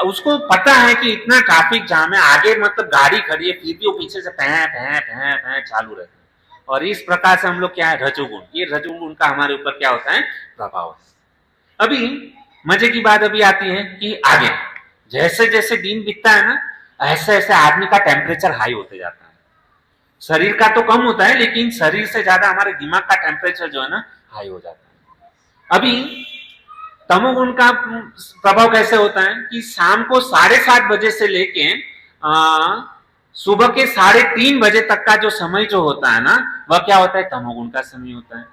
उसको पता है कि इतना ट्रैफिक जाम है, आगे मतलब गाड़ी खड़ी है, फिर भी वो पीछे से भैं भैं भैं भैं चालू रहता है। और इस प्रकार से हम लोग क्या है, रजोगुण, ये रजोगुण का हमारे ऊपर क्या होता है, प्रभाव। अभी मजे की बात अभी आती है कि आगे जैसे जैसे दिन बीतता है ना, ऐसे ऐसे आदमी का टेम्परेचर हाई होते जाता है। शरीर का तो कम होता है, लेकिन शरीर से ज्यादा हमारे दिमाग का टेम्परेचर जो है ना हाई हो जाता है। अभी तमोगुण का प्रभाव कैसे होता है कि शाम को 7:30 बजे से लेके सुबह के 3:30 बजे तक का जो समय जो होता है ना, वह क्या होता है, तमोगुण का समय होता है।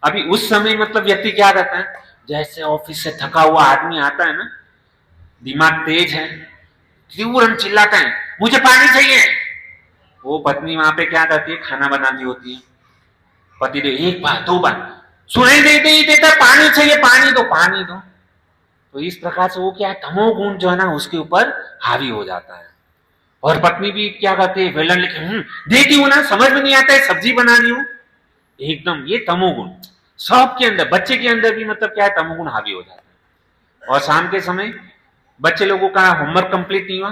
अभी उस समय मतलब व्यक्ति क्या करता है, जैसे ऑफिस से थका हुआ आदमी आता है ना, दिमाग तेज है, तुरंत चिल्लाता है, मुझे पानी चाहिए। वो पत्नी वहां पे क्या करती है, खाना बनाती होती है, पतिदेव एक बार 2 बार सुनाई देते ही देता, पानी चाहिए, पानी दो पानी दो। तो इस प्रकार से वो क्या है, तमोगुण जो है ना उसके ऊपर हावी हो जाता है। और पत्नी भी क्या करती है, वेलन लेके देती हूँ ना, समझ में नहीं आता है, सब्जी बना रही हूँ, एकदम ये तमोगुण सबके अंदर, बच्चे के अंदर भी मतलब क्या है, तमोगुण हावी हो जाता है। और शाम के समय बच्चे लोगों का होमवर्क कंप्लीट नहीं हुआ,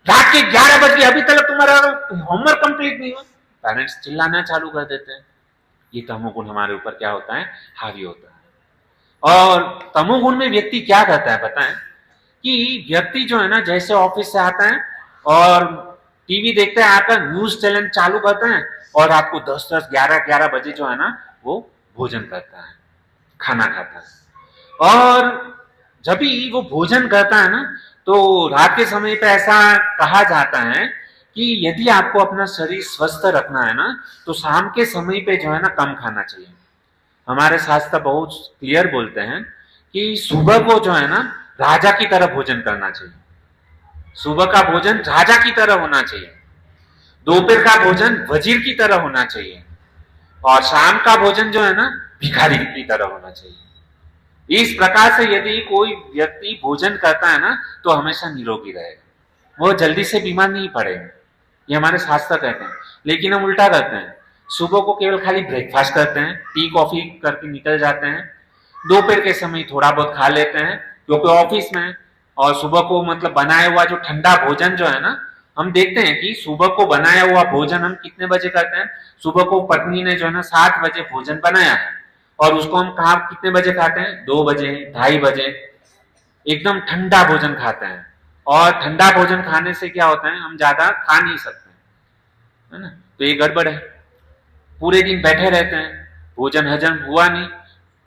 रात के 11 बज गए अभी तक तुम्हारा होमवर्क कंप्लीट नहीं हुआ, पेरेंट्स चिल्लाना चालू कर देते हैं। ये तमोगुण हमारे ऊपर क्या होता है, हावी होता है। और तमोगुण में व्यक्ति क्या करता है पता है, कि व्यक्ति जो है ना जैसे ऑफिस से आता है और टीवी देखते हैं, आकर न्यूज चैनल चालू करते हैं और रात को 10-10, 11-11 बजे जो है ना वो भोजन करता है, खाना खाता है। और जब भी वो भोजन करता है ना, तो रात के समय पे ऐसा कहा जाता है कि यदि आपको अपना शरीर स्वस्थ रखना है ना, तो शाम के समय पे जो है ना कम खाना चाहिए। हमारे शास्त्र बहुत क्लियर बोलते हैं कि सुबह को जो है ना राजा की तरह भोजन करना चाहिए, सुबह का भोजन राजा की तरह होना चाहिए, दोपहर का भोजन वजीर की तरह होना चाहिए, और शाम का भोजन जो है ना भिखारी की तरह होना चाहिए। इस प्रकार से यदि कोई व्यक्ति भोजन करता है ना, तो हमेशा निरोगी रहेगा, वो जल्दी से बीमार नहीं पड़ेगा, ये हमारे शास्त्र कहते हैं। लेकिन हम उल्टा करते हैं, सुबह को केवल खाली ब्रेकफास्ट करते हैं, टी कॉफी करके निकल जाते हैं, दोपहर के समय थोड़ा बहुत खा लेते हैं क्योंकि ऑफिस में, और सुबह को मतलब बनाया हुआ जो ठंडा भोजन जो है ना, हम देखते हैं कि सुबह को बनाया हुआ भोजन हम कितने बजे करते हैं, सुबह को पत्नी ने जो है ना 7 बजे भोजन बनाया है, और उसको हम कहा कितने बजे खाते हैं, 2 बजे, 2:30 बजे, एकदम ठंडा भोजन खाते हैं। और ठंडा भोजन खाने से क्या होता है, हम ज्यादा खा नहीं सकते, है ना, तो ये गड़बड़ है। पूरे दिन बैठे रहते हैं, भोजन हजम हुआ नहीं,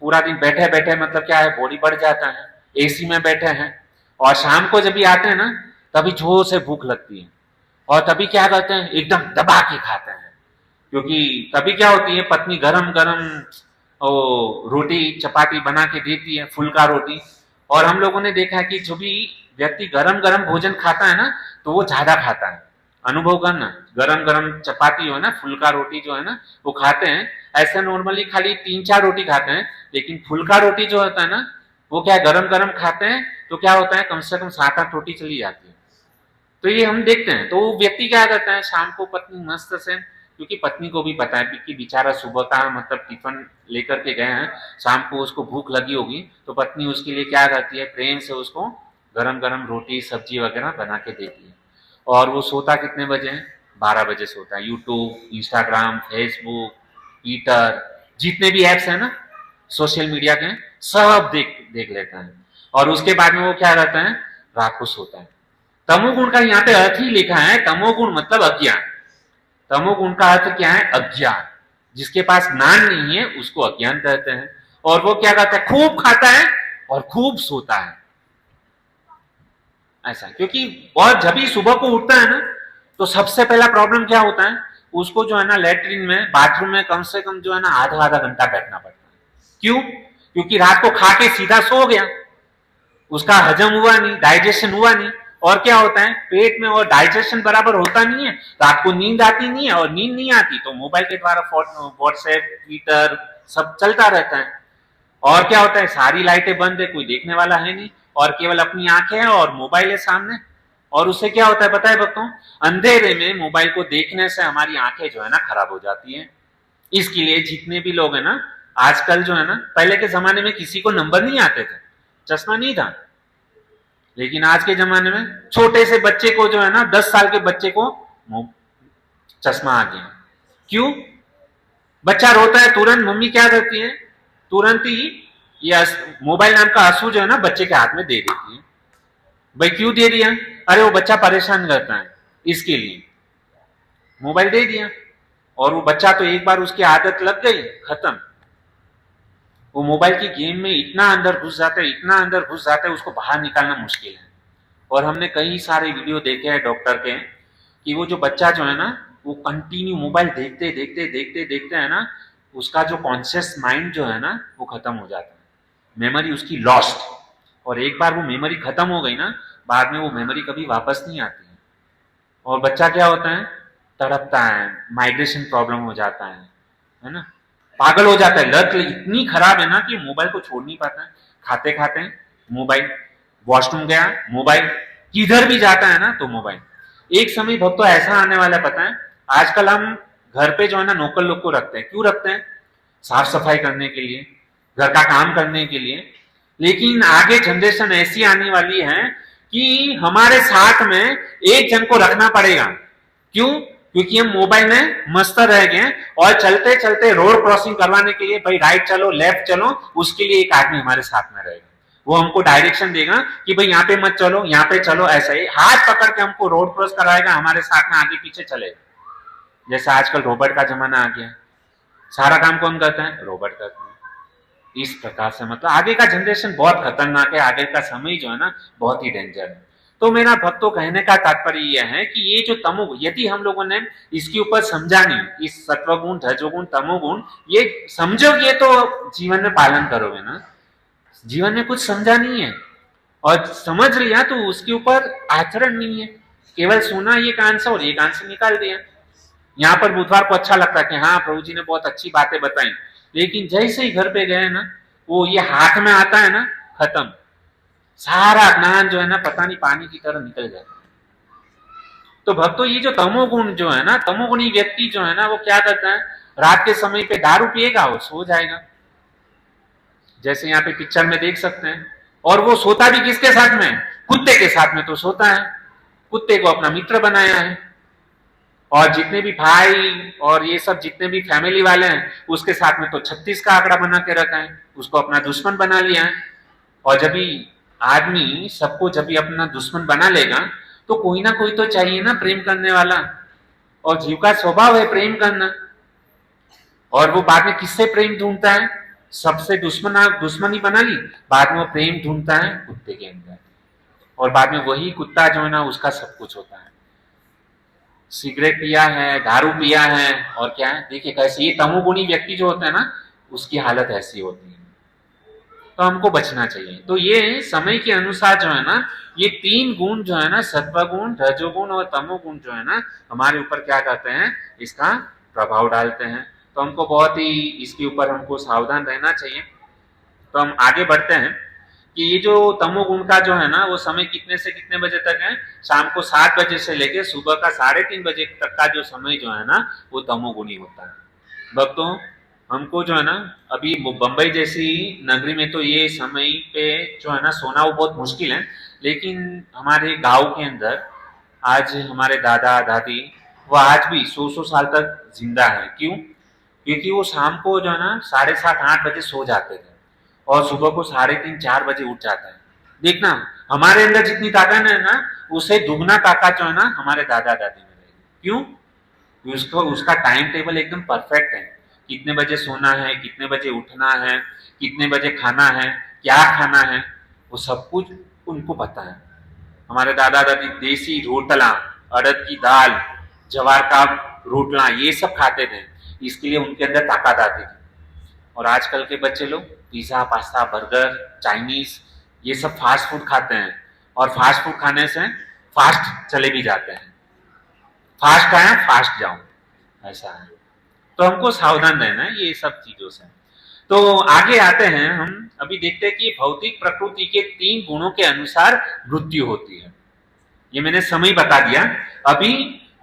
पूरा दिन बैठे बैठे मतलब क्या है, बॉडी बढ़ जाता है, एसी में बैठे हैं, और शाम को जब भी आते हैं ना तभी जोर से भूख लगती है, और तभी क्या करते हैं, एकदम दबा के खाते हैं, क्योंकि तभी क्या होती है, पत्नी गरम गरम रोटी चपाती बना के देती है, फुल्का रोटी। और हम लोगों ने देखा है कि जो भी व्यक्ति गरम गरम भोजन खाता है ना, तो वो ज्यादा खाता है। अनुभव करना, गरम गरम चपाती हो ना, फुल्का रोटी जो है ना वो खाते हैं, ऐसे नॉर्मली खाली 3-4 रोटी खाते हैं, लेकिन फुल्का रोटी जो होता है ना, वो क्या गरम गरम खाते हैं, तो क्या होता है, कम से कम 7-8 रोटी चली जाती है। तो ये हम देखते हैं, तो वो व्यक्ति क्या करता है, शाम को पत्नी मस्त से, क्योंकि पत्नी को भी पता है कि बेचारा सुबह का मतलब टिफिन लेकर के गए हैं, शाम को उसको भूख लगी होगी, तो पत्नी उसके लिए क्या करती है, प्रेम से उसको गरम गरम रोटी सब्जी वगैरह बना के देती है। और वो सोता कितने बजे है, 12 बजे सोता है। यूट्यूब, इंस्टाग्राम, फेसबुक, ट्विटर, जितने भी ऐप्स है ना सोशल मीडिया के, सब देख देख लेता है, और उसके बाद में वो क्या करता है, रात को सोता है। तमोगुण का यहाँ पे अर्थ ही लिखा है, तमोगुण मतलब अज्ञान। तमोगुण का अर्थ क्या है, अज्ञान। जिसके पास ज्ञान नहीं है उसको अज्ञान कहते हैं। और वो क्या करता है, खूब खाता है और खूब सोता है, ऐसा। क्योंकि और जब भी सुबह को उठता है ना, तो सबसे पहला प्रॉब्लम क्या होता है, उसको जो है ना लेटरिन में, बाथरूम में कम से कम जो है ना आधा घंटा बैठना पड़ता है। क्यों? क्योंकि रात को खा के सीधा सो गया, उसका हजम हुआ नहीं, डाइजेशन हुआ नहीं, और क्या होता है, पेट में और डाइजेशन बराबर होता नहीं है, रात को नींद आती नहीं है, और नींद नहीं आती तो मोबाइल के द्वारा व्हाट्सएप, ट्विटर सब चलता रहता है। और क्या होता है, सारी लाइटें बंद है, कोई देखने वाला है नहीं, और केवल अपनी आंखें हैं और मोबाइल है सामने। और उससे क्या होता है पता है भक्तों, अंधेरे में मोबाइल को देखने से हमारी आंखें जो है ना खराब हो जाती है। इसके लिए जितने भी लोग है ना आजकल जो है ना, पहले के जमाने में किसी को नंबर नहीं आते थे, चश्मा नहीं था, लेकिन आज के जमाने में छोटे से बच्चे को जो है ना 10 साल के बच्चे को चश्मा आ गया। क्यों? बच्चा रोता है, तुरंत मम्मी क्या करती है, तुरंत ही ये मोबाइल नाम का आंसू जो है ना बच्चे के हाथ में दे देती है। भाई क्यों दे दिया? अरे वो बच्चा परेशान करता है, इसके लिए मोबाइल दे दिया। और वो बच्चा तो एक बार उसकी आदत लग गई, खत्म। वो मोबाइल की गेम में इतना अंदर घुस जाता है, इतना अंदर घुस जाता है, उसको बाहर निकालना मुश्किल है। और हमने कई सारे वीडियो देखे हैं डॉक्टर के, कि वो जो बच्चा जो है ना वो कंटिन्यू मोबाइल देखते देखते देखते देखते है ना, उसका जो कॉन्शियस माइंड जो है ना वो खत्म हो जाता है, मेमोरी उसकी लॉस्ट। और एक बार वो मेमोरी खत्म हो गई ना, बाद में वो मेमोरी कभी वापस नहीं आती है। और बच्चा क्या होता है, तड़पता है, माइग्रेशन प्रॉब्लम हो जाता है ना, पागल हो जाता है। लत इतनी खराब है ना कि मोबाइल को छोड़ नहीं पाता है, खाते खाते मोबाइल, वॉशरूम गया मोबाइल, किधर भी जाता है ना तो मोबाइल। एक समय भक्तों ऐसा आने वाला है, पता है, आजकल हम घर पे जो है ना नौकर लोग को रखते हैं। क्यों रखते हैं? साफ सफाई करने के लिए, घर का काम करने के लिए। लेकिन आगे जनरेशन ऐसी आने वाली है कि हमारे साथ में एक जन को रखना पड़ेगा। क्यों? क्योंकि हम मोबाइल में मस्त रह गए और चलते चलते रोड क्रॉसिंग करवाने के लिए भाई राइट चलो लेफ्ट चलो, उसके लिए एक आदमी हमारे साथ में रहेगा। वो हमको डायरेक्शन देगा कि भाई यहाँ पे मत चलो, यहाँ पे चलो, ऐसा ही हाथ पकड़ के हमको रोड क्रॉस कराएगा, हमारे साथ में आगे पीछे चलेगा। जैसे आजकल रोबोट का जमाना आ गया, सारा काम कौन करता है? रोबोट करता है। इस प्रकार से मतलब आगे का जनरेशन बहुत खतरनाक है, आगे का समय जो है ना बहुत ही डेंजर है। तो मेरा भक्तों कहने का तात्पर्य यह है कि ये जो तमोगुण, यदि हम लोगों ने इसके ऊपर समझा नहीं, इस सत्वगुण रजोगुण तमोगुण ये समझोगे तो जीवन में पालन करोगे ना। जीवन में कुछ समझा नहीं है और समझ लिया तो उसके ऊपर आचरण नहीं है, केवल सुना ये कान से और ये कान से निकाल दिया। यहाँ पर बुधवार को अच्छा लगता है कि हाँ प्रभु जी ने बहुत अच्छी बातें बताई, लेकिन जैसे ही घर पे गए ना वो ये हाथ में आता है ना, खत्म, सारा ज्ञान जो है ना पता नहीं पानी की तरह निकल जाता है। तो भक्तों ये जो तमोगुण जो है ना, तमोगुणी व्यक्ति जो है ना वो क्या करता है, रात के समय पे दारू पिएगा, वो सो जाएगा, जैसे यहाँ पे पिक्चर में देख सकते हैं। और वो सोता भी किसके साथ में? कुत्ते के साथ में तो सोता है, कुत्ते को अपना मित्र बनाया है। और जितने भी भाई और ये सब जितने भी फैमिली वाले हैं उसके साथ में तो 36 का आंकड़ा बना के रखा है, उसको अपना दुश्मन बना लिया है। और जब भी आदमी सबको जब भी अपना दुश्मन बना लेगा तो कोई ना कोई तो चाहिए ना प्रेम करने वाला, और जीव का स्वभाव है प्रेम करना। और वो बाद में किससे प्रेम ढूंढता है? सबसे दुश्मनी बना ली, बाद में वो प्रेम ढूंढता है कुत्ते के अंदर, और बाद में वही कुत्ता जो है ना उसका सब कुछ होता है। सिगरेट पिया है, दारू पिया है, और क्या है, देखिए कैसे ये तमोगुणी व्यक्ति जो होता है ना उसकी हालत ऐसी होती है। तो हमको बचना चाहिए। तो ये समय के अनुसार जो है ना ये तीन गुण जो है ना, सत्वगुण रजोगुण और तमोगुण जो है ना हमारे ऊपर क्या करते हैं, इसका प्रभाव डालते हैं। तो हमको बहुत ही इसके ऊपर हमको सावधान रहना चाहिए। तो हम आगे बढ़ते हैं कि ये जो तमोगुण का जो है ना वो समय कितने से कितने बजे तक है? शाम को 7 बजे से लेके सुबह का 3:30 बजे तक का जो समय जो है ना वो तमोगुणी होता है। भक्तों हमको जो है ना अभी बंबई जैसी नगरी में तो ये समय पे जो है ना सोना वो बहुत मुश्किल है, लेकिन हमारे गांव के अंदर आज हमारे दादा दादी वो आज भी 100 साल तक जिंदा है। क्यों? क्योंकि वो शाम को जो है ना 7:30-8 बजे सो जाते थे और सुबह को 3:30-4 बजे उठ जाता है। देखना हमारे अंदर जितनी ताकत है ना उसे दुगना ताकत जो है ना हमारे दादा दादी में रहेगी। क्यों? उसको उसका टाइम टेबल एकदम परफेक्ट है, कितने बजे सोना है, कितने बजे उठना है, कितने बजे खाना है, क्या खाना है, वो सब कुछ उनको पता है। हमारे दादा दादी देसी रोटला, अड़द की दाल, जवार का रोटला ये सब खाते थे, इसके लिए उनके अंदर ताकत आती थी। और आजकल के बच्चे लोग पिज्जा पास्ता बर्गर चाइनीज ये सब फास्ट फूड खाते हैं, और फास्ट फूड खाने से फास्ट चले भी जाते हैं। फास्ट आए फास्ट जाओ, ऐसा है। तो हमको सावधान रहना है ये सब चीजों से। तो आगे आते हैं हम, अभी देखते हैं कि भौतिक प्रकृति के 3 गुणों के अनुसार मृत्यु होती है। ये मैंने समय बता दिया। अभी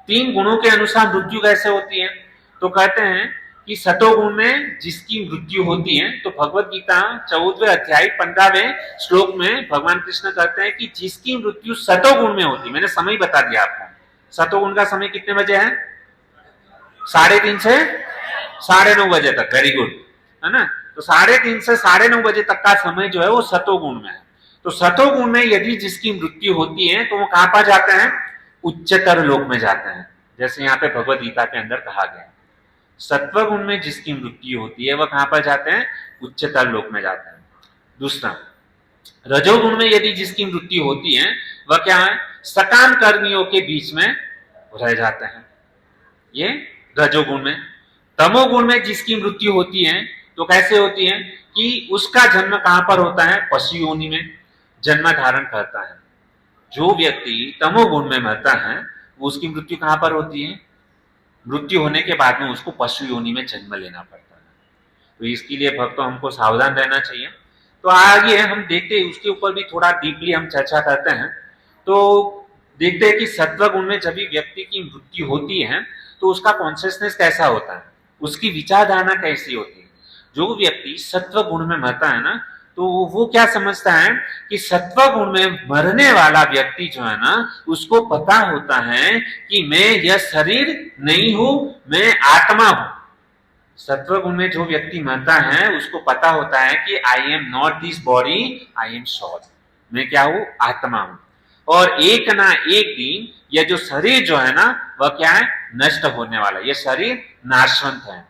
3 गुणों के अनुसार मृत्यु कैसे होती है? तो कहते हैं कि सतोगुण में जिसकी मृत्यु होती है, तो भगवत गीता 14वें अध्याय 15वें श्लोक में भगवान कृष्ण कहते हैं कि जिसकी मृत्यु सतोगुण में होती है, मैंने समय बता दिया आपको। सतोगुण का समय कितने बजे है? 3:30 से 9:30 बजे तक। वेरी गुड, है ना। तो 3:30 से 9:30 बजे तक का समय जो है वो सतोगुण में है। तो सतोगुण में यदि जिसकी मृत्यु होती है तो वो कहां पर जाते हैं? उच्चतर लोक में जाते हैं, जैसे यहाँ पे भगवत गीता के अंदर कहा गया। सत्वगुण में जिसकी मृत्यु होती है वह कहां पर जाते हैं? उच्चतर लोक में जाते हैं। दूसरा, रजोगुण में यदि जिसकी मृत्यु होती है वह क्या है? सकाम कर्मियों के बीच में रह जाते हैं, ये रजोगुण में। तमोगुण में जिसकी मृत्यु होती है तो कैसे होती है कि उसका जन्म कहां पर होता है? पशु योनि में जन्म धारण करता है। जो व्यक्ति तमोगुण में मरता है उसकी मृत्यु कहां पर होती है? मृत्यु होने के बाद में उसको पशु योनि में जन्म लेना पड़ता है। तो इसके लिए भक्तों हमको सावधान रहना चाहिए। तो आगे हम देखते हैं, उसके ऊपर भी थोड़ा डीपली हम चर्चा करते हैं। तो देखते हैं कि सत्व गुण में जब भी व्यक्ति की मृत्यु होती है तो उसका कॉन्शियसनेस कैसा होता है, उसकी विचारधारा कैसी होती है। जो व्यक्ति सत्व गुण में मरता है ना, तो वो क्या समझता है कि सत्व गुण में मरने वाला व्यक्ति जो है ना, उसको पता होता है कि मैं यह शरीर नहीं हूं, मैं आत्मा हूं। सत्व गुण में जो व्यक्ति मरता है उसको पता होता है कि I am not this body, I am soul, मैं क्या हूं, आत्मा हूं। और एक ना एक दिन यह जो शरीर जो है ना, वह क्या है, नष्ट होने वाला है, यह शरीर नाशवंत है।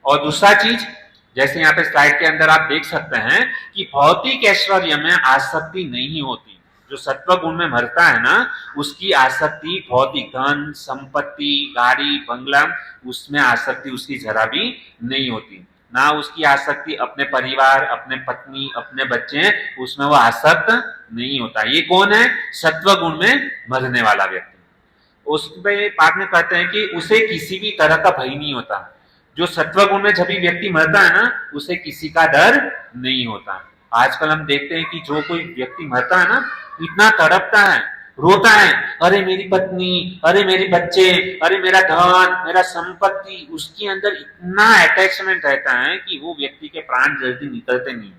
और दूसरा चीज, जैसे यहाँ पे स्लाइड के अंदर आप देख सकते हैं कि भौतिक ऐश्वर्य में आसक्ति नहीं होती। जो सत्व गुण में मरता है ना, उसकी आसक्ति भौतिक धन संपत्ति गाड़ी बंगला, उसमें आसक्ति उसकी जरा भी नहीं होती। ना उसकी आसक्ति अपने परिवार, अपने पत्नी, अपने बच्चे, उसमें वो आसक्त नहीं होता। ये कौन है, सत्व गुण में मरने वाला व्यक्ति। उसमें बाद में कहते हैं कि उसे किसी भी तरह का भय नहीं होता। जो सत्व गुण में जब भी व्यक्ति मरता है ना, उसे किसी का डर नहीं होता। आजकल हम देखते हैं कि जो कोई व्यक्ति मरता है ना, इतना तड़पता है, रोता है, अरे मेरी पत्नी, अरे मेरे बच्चे, अरे मेरा धन, मेरा संपत्ति, उसके अंदर इतना अटैचमेंट रहता है कि वो व्यक्ति के प्राण जल्दी निकलते नहीं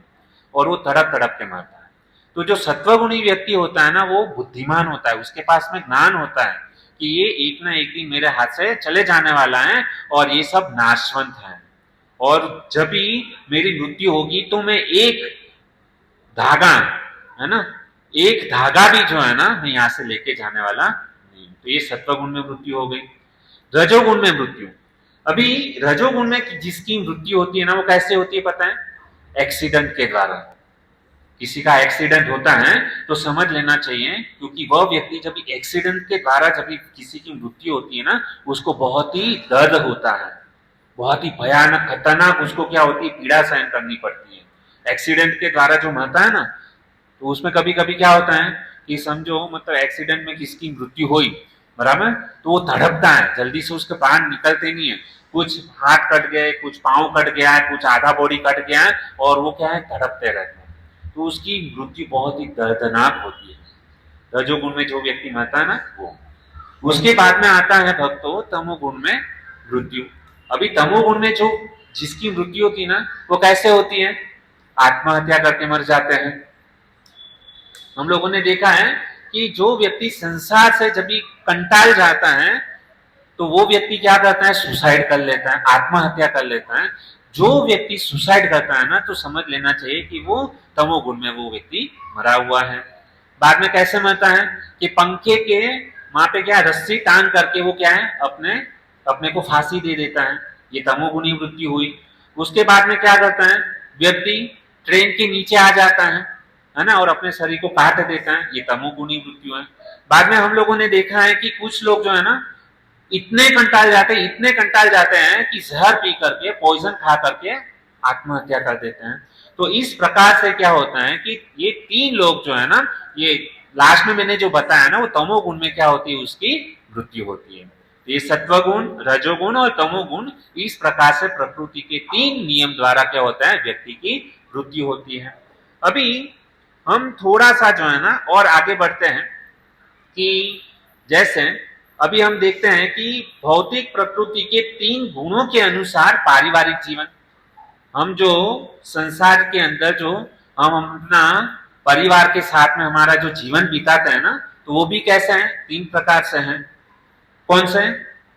और वो तड़प तड़प के मरता है। तो जो सत्वगुणी व्यक्ति होता है ना, वो बुद्धिमान होता है, उसके पास में ज्ञान होता है कि ये एक ना एक दिन मेरे हाथ से चले जाने वाला है और ये सब नाशवंत है। और जब भी मेरी मृत्यु होगी तो मैं एक धागा, है ना, एक धागा भी जो है ना, मैं यहां से लेके जाने वाला नहीं। तो ये सत्वगुण में मृत्यु हो गई। रजोगुण में मृत्यु, अभी रजोगुण में जिसकी मृत्यु होती है ना, वो कैसे होती है पता है, एक्सीडेंट के द्वारा। किसी का एक्सीडेंट होता है तो समझ लेना चाहिए, क्योंकि वह व्यक्ति जब एक्सीडेंट के द्वारा जब किसी की मृत्यु होती है ना, उसको बहुत ही दर्द होता है, बहुत ही भयानक खतरनाक उसको क्या होती है, पीड़ा सहन करनी पड़ती है। एक्सीडेंट के द्वारा जो मरता है ना, तो उसमें कभी कभी क्या होता है कि समझो मतलब एक्सीडेंट में किसकी मृत्यु हुई, बराबर, तो वो तड़पता है, जल्दी से उसके प्राण निकलते नहीं है। कुछ हाथ कट गए, कुछ पांव कट गया है, कुछ आधा बॉडी कट गया है, और वो क्या है, तड़पते रहते हैं। तो उसकी मृत्यु बहुत ही दर्दनाक होती है। रजोगुण में जो व्यक्ति मरता है ना, वो। उसके बाद में आता है भक्तों तमोगुण में मृत्यु। अभी तमोगुण में जो जिसकी मृत्यु होती है ना, वो कैसे होती है, आत्महत्या करके मर जाते हैं। हम लोगों ने देखा है कि जो व्यक्ति संसार से जब भी कंटाल जाता है तो वो व्यक्ति क्या करता है, सुसाइड कर लेता है, आत्महत्या कर लेता है। जो व्यक्ति सुसाइड करता है ना, तो समझ लेना चाहिए कि वो तमोगुण में वो व्यक्ति मरा हुआ है। बाद में कैसे मरता है कि पंखे के वहां पे क्या रस्सी टांग करके वो क्या है, अपने अपने को फांसी दे देता है, ये तमोगुणी मृत्यु हुई। उसके बाद में क्या करता है, व्यक्ति ट्रेन के नीचे आ जाता है ना, और अपने शरीर को काट देता है, ये तमोगुणी मृत्यु है। बाद में हम लोगों ने देखा है कि कुछ लोग जो है ना, इतने कंटाल जाते हैं कि जहर पी करके, पॉइजन खा करके आत्महत्या कर देते हैं। तो इस प्रकार से क्या होता है कि ये तीन लोग जो है ना, ये लास्ट में मैंने जो बताया ना, वो तमोगुण में क्या होती है, उसकी मृत्यु होती है। ये सत्वगुण, रजोगुण और तमोगुण, इस प्रकार से प्रकृति के तीन नियम द्वारा क्या होता है, व्यक्ति की मृत्यु होती है। अभी हम थोड़ा सा जो है ना और आगे बढ़ते हैं कि जैसे अभी हम देखते हैं कि भौतिक प्रकृति के तीन गुणों के अनुसार पारिवारिक जीवन, हम जो संसार के अंदर जो हम अपना परिवार के साथ में हमारा जो जीवन बिताते हैं ना, तो वो भी कैसे हैं, तीन प्रकार से हैं। कौन से,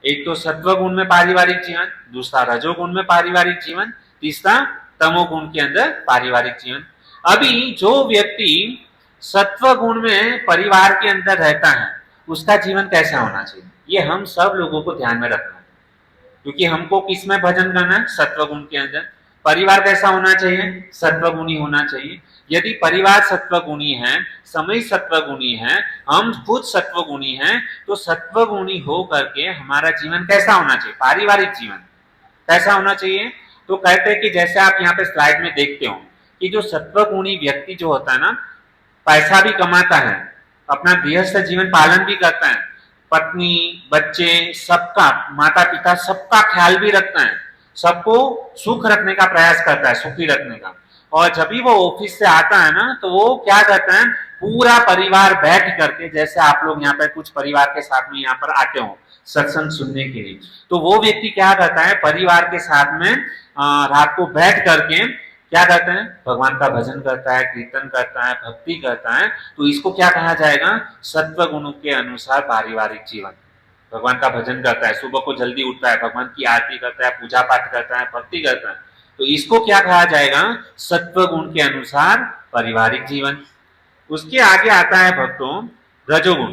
एक तो सत्वगुण में पारिवारिक जीवन, दूसरा रजोगुण में पारिवारिक जीवन, तीसरा तमोगुण के अंदर पारिवारिक जीवन। अभी जो व्यक्ति सत्वगुण में परिवार के अंदर रहता है, उसका जीवन कैसा होना चाहिए, ये हम सब लोगों को ध्यान में रखना है। क्योंकि हमको किसमें भजन करना है, सत्वगुण के अंदर। परिवार कैसा होना चाहिए, सत्वगुणी होना चाहिए। यदि परिवार सत्वगुणी है, समय सत्वगुणी है, हम खुद सत्वगुणी हैं, तो सत्वगुणी हो करके हमारा जीवन कैसा होना चाहिए, पारिवारिक जीवन कैसा होना चाहिए। तो कहते हैं कि जैसे आप यहाँ पे स्लाइड में देखते हो कि जो सत्वगुणी व्यक्ति जो होता है ना, पैसा भी कमाता है, अपना गृहस्थ जीवन पालन भी करता है, पत्नी बच्चे सबका, माता पिता सबका ख्याल भी रखता है, सबको सुख रखने का प्रयास करता है, सुखी रखने का। और जब भी वो ऑफिस से आता है ना, तो वो क्या करता है, पूरा परिवार बैठ करके, जैसे आप लोग यहाँ पे कुछ परिवार के साथ में यहाँ पर आते हो सत्संग सुनने के लिए, तो वो व्यक्ति क्या करता है, परिवार के साथ में रात को बैठ करके क्या करते हैं, भगवान का भजन करता है, कीर्तन करता है, भक्ति करता है। तो इसको क्या कहा जाएगा, सत्व गुणों के अनुसार पारिवारिक जीवन। भगवान का भजन करता है, सुबह को जल्दी उठता है, भगवान की आरती करता है, पूजा पाठ करता है, भक्ति करता है, तो इसको क्या कहा जाएगा, सत्व गुण के अनुसार पारिवारिक जीवन। उसके आगे आता है भक्तों रजोगुण।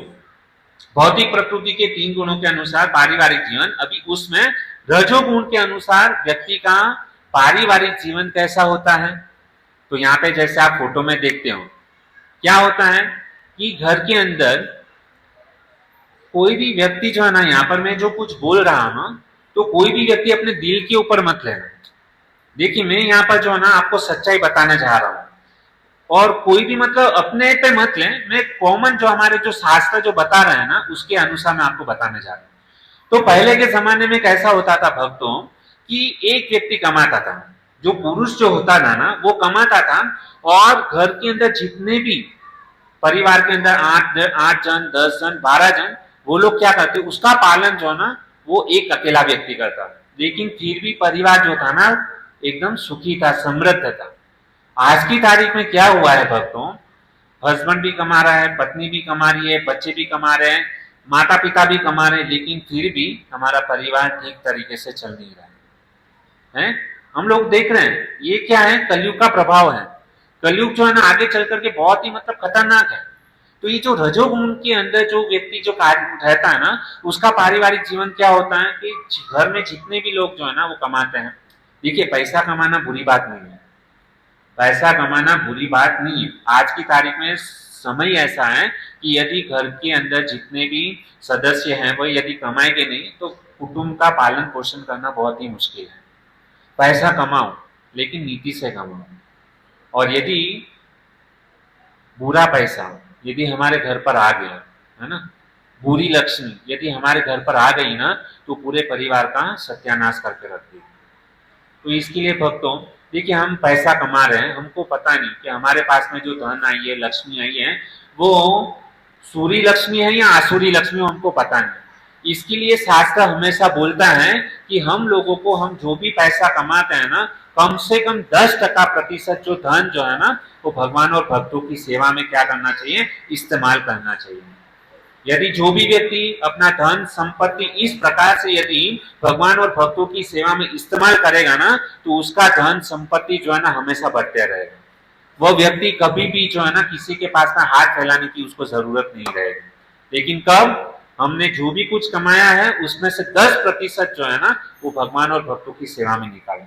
भौतिक प्रकृति के 3 गुणों के अनुसार पारिवारिक जीवन। अभी उसमें रजोगुण के अनुसार व्यक्ति का पारिवारिक जीवन कैसा होता है। तो यहाँ पे जैसे आप फोटो में देखते हो, क्या होता है कि घर के अंदर कोई भी व्यक्ति जो है ना, यहाँ पर मैं जो कुछ बोल रहा हूं ना, तो कोई भी व्यक्ति अपने दिल के ऊपर मत लेना। देखिए मैं यहाँ पर जो है ना आपको सच्चाई बताने जा रहा हूं, और कोई भी मतलब अपने पे मत लें। मैं कॉमन जो हमारे जो शास्त्र जो बता रहे हैं ना, उसके अनुसार मैं आपको बताने जा रहा हूं। तो पहले के जमाने में कैसा होता था भक्तों, कि एक व्यक्ति कमाता था, जो पुरुष जो होता था ना वो कमाता था, और घर के अंदर जितने भी परिवार के अंदर 8 जन 10 जन 12 जन, वो लोग क्या करते, उसका पालन जो है ना वो एक अकेला व्यक्ति करता। लेकिन फिर भी परिवार जो था ना एकदम सुखी था, समृद्ध था। आज की तारीख में क्या हुआ है भक्तों, हस्बैंड भी कमा रहा है, पत्नी भी कमा रही है, बच्चे भी कमा रहे हैं, माता पिता भी कमा रहे हैं, लेकिन फिर भी हमारा परिवार ठीक तरीके से चल नहीं रहा है। हम लोग देख रहे हैं ये क्या है, कलयुग का प्रभाव है। कलयुग जो है ना आगे चल करके बहुत ही मतलब खतरनाक है। तो ये जो रजोगुण के अंदर जो व्यक्ति जो कार्य रहता है ना, उसका पारिवारिक जीवन क्या होता है कि घर में जितने भी लोग जो है ना वो कमाते हैं। देखिए पैसा कमाना बुरी बात नहीं है, पैसा कमाना बुरी बात नहीं है। आज की तारीख में समय ऐसा है कि यदि घर के अंदर जितने भी सदस्य हैं वो यदि कमाएंगे नहीं, तो कुटुंब का पालन पोषण करना बहुत ही मुश्किल है। पैसा कमाओ लेकिन नीति से कमाओ। और यदि बुरा पैसा यदि हमारे घर पर आ गया है ना, बुरी लक्ष्मी यदि हमारे घर पर आ गई ना, तो पूरे परिवार का सत्यानाश करके रख देगी। तो इसके लिए भक्तों देखिए हम पैसा कमा रहे हैं, हमको पता नहीं कि हमारे पास में जो धन आई है, लक्ष्मी आई है, वो सूरी लक्ष्मी है या आसुरी लक्ष्मी, हमको पता नहीं। इसके लिए शास्त्र हमेशा बोलता है कि हम लोगों को, हम जो भी पैसा कमाते हैं ना, कम से कम 10% जो धन जो है ना वो भगवान और भक्तों की सेवा में क्या करना चाहिए, इस्तेमाल करना चाहिए। यदि जो भी व्यक्ति अपना धन संपत्ति इस प्रकार से यदि भगवान और भक्तों की सेवा में इस्तेमाल करेगा ना, तो उसका धन संपत्ति जो है ना हमेशा बढ़ते रहेगा। वह व्यक्ति कभी भी जो है ना किसी के पास में हाथ फैलाने की उसको जरूरत नहीं रहेगी। लेकिन कब हमने जो भी कुछ कमाया है उसमें से 10% जो है ना वो भगवान और भक्तों की सेवा में निकालें।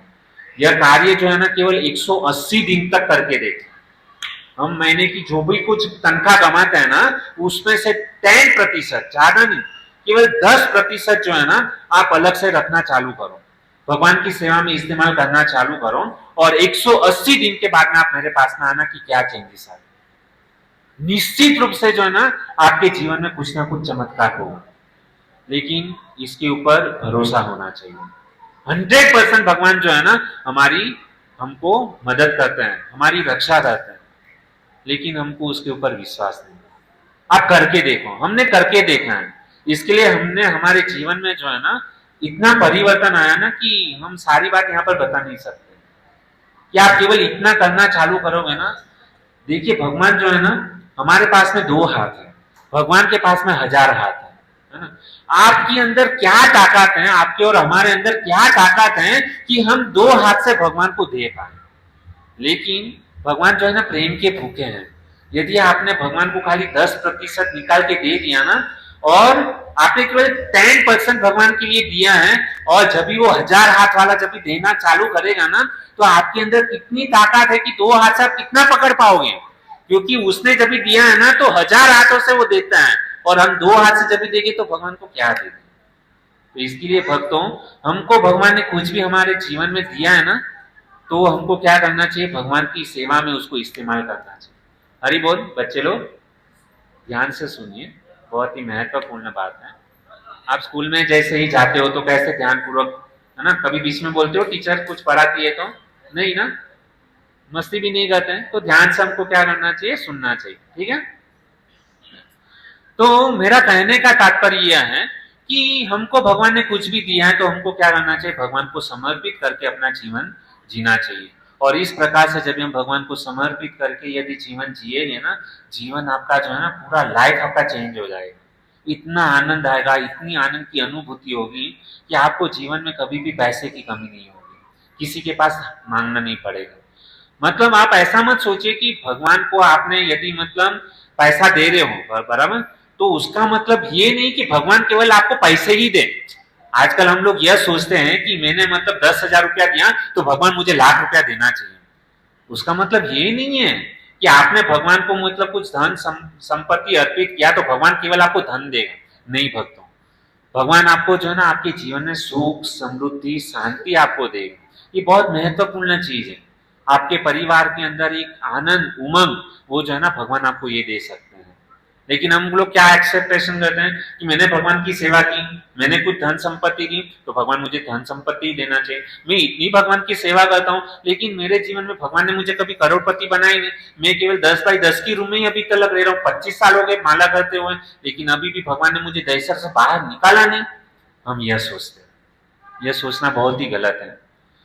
यह कार्य जो है ना केवल 180 दिन तक करके देखें। हम महीने की जो भी कुछ तनख्वाह कमाते हैं ना, उसमें से 10%, ज्यादा नहीं, केवल 10% जो है ना आप अलग से रखना चालू करो, भगवान की सेवा में इस्तेमाल करना चालू करो, और 180 दिन के बाद में आप मेरे पास में आना कि क्या चेंजेस आए। निश्चित रूप से जो है ना आपके जीवन में कुछ ना कुछ चमत्कार होगा। लेकिन इसके ऊपर भरोसा होना चाहिए। 100% भगवान जो है ना हमको मदद करते हैं, हमारी रक्षा करते हैं, लेकिन हमको उसके ऊपर विश्वास नहीं। आप करके देखो, हमने करके देखा है। इसके लिए हमने हमारे जीवन में जो है ना इतना परिवर्तन आया ना कि हम सारी बात यहाँ पर बता नहीं सकते। कि आप केवल इतना करना चालू करोगे ना, देखिए भगवान जो है ना हमारे पास में 2 हाथ है, भगवान के पास में 1000 हाथ है ना। आपके अंदर क्या ताकत है, आपके और हमारे अंदर क्या ताकत है कि हम 2 हाथ से भगवान को दे पाए। लेकिन भगवान जो है ना प्रेम के भूखे हैं। यदि आपने भगवान को खाली 10% निकाल के दे दिया ना, और आपने केवल 10% भगवान के लिए दिया है, और जब भी वो 1000 हाथ वाला जब भी देना चालू करेगा ना, तो आपके अंदर कितनी ताकत है कि 2 हाथ से आप कितना पकड़ पाओगे। क्योंकि उसने जब भी दिया है ना तो 1000 हाथों से वो देता है, और हम 2 हाथ से जब भी देंगे तो भगवान को क्या देंगे। तो इसके लिए भक्तों हमको भगवान ने कुछ भी हमारे जीवन में दिया है ना, तो हमको क्या करना चाहिए, भगवान की सेवा में उसको इस्तेमाल करना चाहिए। हरि बोल। बच्चे लोग ध्यान से सुनिए, बहुत ही महत्वपूर्ण बात है। आप स्कूल में जैसे ही जाते हो तो कैसे ध्यान पूर्वक, है ना, कभी बीच में बोलते हो टीचर कुछ पढ़ाती है तो नहीं ना, मस्ती भी नहीं करते हैं, तो ध्यान से हमको क्या करना चाहिए, सुनना चाहिए। ठीक है, तो मेरा कहने का तात्पर्य यह है कि हमको भगवान ने कुछ भी दिया है तो हमको क्या करना चाहिए, भगवान को समर्पित करके अपना जीवन जीना चाहिए। और इस प्रकार से जब हम भगवान को समर्पित करके यदि जीवन जिएंगे ना, जीवन आपका जो है ना पूरा लाइफ आपका चेंज हो जाएगा। इतना आनंद आएगा, इतनी आनंद की अनुभूति होगी कि आपको जीवन में कभी भी पैसे की कमी नहीं होगी, किसी के पास मांगना नहीं पड़ेगा। मतलब आप ऐसा मत सोचिए कि भगवान को आपने यदि मतलब पैसा दे रहे हो बराबर, तो उसका मतलब ये नहीं कि भगवान केवल आपको पैसे ही दे। आजकल हम लोग यह सोचते हैं कि मैंने मतलब 10,000 रुपया दिया तो भगवान मुझे लाख रुपया देना चाहिए। उसका मतलब ये नहीं है कि आपने भगवान को मतलब कुछ धन संपत्ति अर्पित किया तो भगवान केवल आपको धन देगा। नहीं भक्तों, भगवान आपको जो है ना आपके जीवन में सुख समृद्धि शांति आपको देगा। ये बहुत महत्वपूर्ण चीज है। आपके परिवार के अंदर एक आनंद उमंग वो जो है ना भगवान आपको ये दे सकते हैं। लेकिन हम लोग क्या एक्सपेक्टेशन करते हैं कि मैंने भगवान की सेवा की, मैंने कुछ धन संपत्ति दी तो भगवान मुझे धन संपत्ति देना चाहिए। मैं इतनी भगवान की सेवा करता हूँ लेकिन मेरे जीवन में भगवान ने मुझे कभी करोड़पति बनाई नहीं। मैं केवल 10x10 की रूम में ही अभी तक रह रहा हूँ, 25 साल हो गए माला करते हुए, लेकिन अभी भी भगवान ने मुझे दहशत से बाहर निकाला नहीं। हम यह सोचते हैं, यह सोचना बहुत ही गलत है।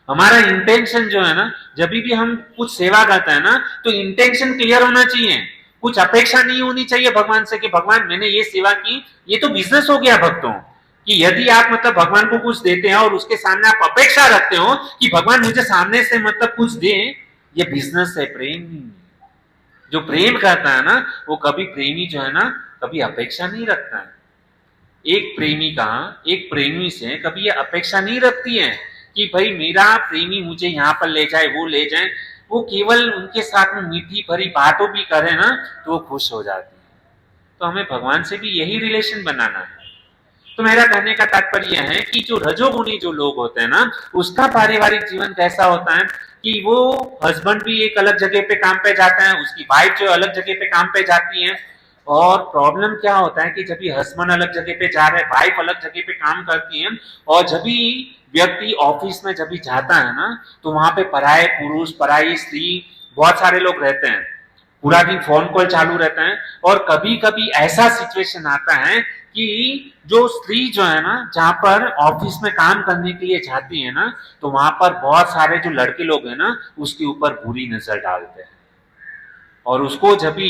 हमारा इंटेंशन जो है ना, जब भी हम कुछ सेवा करते हैं ना तो इंटेंशन क्लियर होना चाहिए। कुछ अपेक्षा नहीं होनी चाहिए भगवान से कि भगवान मैंने ये सेवा की। ये तो बिजनेस हो गया भक्तों, कि यदि आप मतलब भगवान को कुछ देते हैं और उसके सामने आप अपेक्षा रखते हो कि भगवान मुझे सामने से मतलब कुछ दे, ये बिजनेस है, प्रेम नहीं है। जो प्रेम करता है ना वो कभी प्रेमी जो है ना कभी अपेक्षा नहीं रखता है। एक प्रेमिका एक प्रेमी से कभी ये अपेक्षा नहीं रखती है कि भाई मेरा प्रेमी मुझे यहाँ पर ले जाए, वो ले जाए। वो केवल उनके साथ में मीठी भरी बातों भी करे ना तो वो खुश हो जाती है। तो हमें भगवान से भी यही रिलेशन बनाना है। तो मेरा कहने का तात्पर्य है कि जो रजोगुणी जो लोग होते हैं ना, उसका पारिवारिक जीवन कैसा होता है कि वो हस्बैंड भी एक अलग जगह पे काम पे जाता है, उसकी वाइफ जो अलग जगह पे काम पे जाती है। और प्रॉब्लम क्या होता है कि जब भी हस्बैंड अलग जगह पे जा रहे हैं, वाइफ अलग जगह पे काम करती है, और जब भी व्यक्ति ऑफिस में जब भी जाता है ना तो वहां पे पराये पुरुष पराई स्त्री बहुत सारे लोग रहते हैं। पूरा दिन फोन कॉल चालू रहता है। और कभी कभी ऐसा सिचुएशन आता है कि जो स्त्री जो है ना जहां पर ऑफिस में काम करने के लिए जाती है ना, तो वहां पर बहुत सारे जो लड़के लोग हैं ना उसके ऊपर बुरी नजर डालते हैं। और उसको जब भी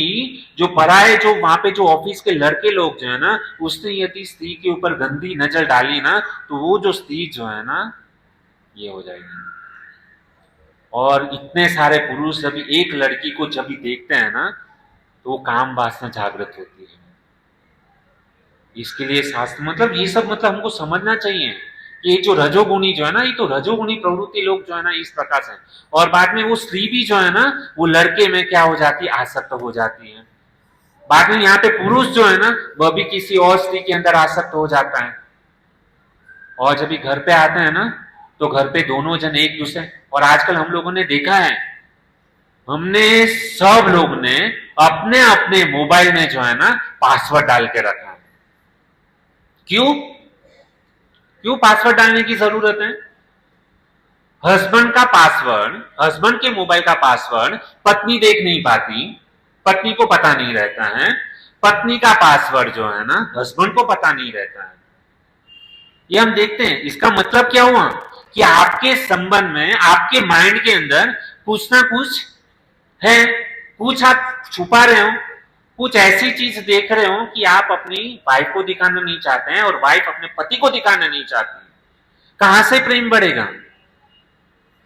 जो पराये जो वहां पे जो ऑफिस के लड़के लोग जो है ना, उसने यदि स्त्री के ऊपर गंदी नजर डाली ना तो वो जो स्त्री जो है ना ये हो जाएगी। और इतने सारे पुरुष जब एक लड़की को जब भी देखते हैं ना तो वो काम वासना जागृत होती है। इसके लिए शास्त्र मतलब ये सब मतलब हमको समझना चाहिए कि ये जो रजोगुणी जो है ना, ये तो रजोगुणी प्रवृत्ति लोग जो है ना इस प्रकार से। और बाद में वो स्त्री भी जो है ना वो लड़के में क्या हो जाती है, आसक्त हो जाती है। बाद में यहाँ पे पुरुष जो है ना वह भी किसी और स्त्री के अंदर आसक्त हो जाता है। और जब भी घर पे आते हैं ना तो घर पे दोनों जन एक दूसरे, और आजकल हम लोगों ने देखा है, हमने सब लोग ने अपने अपने मोबाइल में जो है ना पासवर्ड डाल के रखा है। क्यों क्यों पासवर्ड डालने की जरूरत है? हस्बैंड का पासवर्ड, हस्बैंड के मोबाइल का पासवर्ड पत्नी देख नहीं पाती, पत्नी को पता नहीं रहता है। पत्नी का पासवर्ड जो है ना हस्बैंड को पता नहीं रहता है। ये हम देखते हैं। इसका मतलब क्या हुआ कि आपके संबंध में आपके माइंड के अंदर कुछ ना कुछ है, कुछ आप छुपा रहे हो, कुछ ऐसी चीज देख रहे हो कि आप अपनी वाइफ को दिखाना नहीं चाहते हैं और वाइफ अपने पति को दिखाना नहीं चाहती। कहां से प्रेम बढ़ेगा?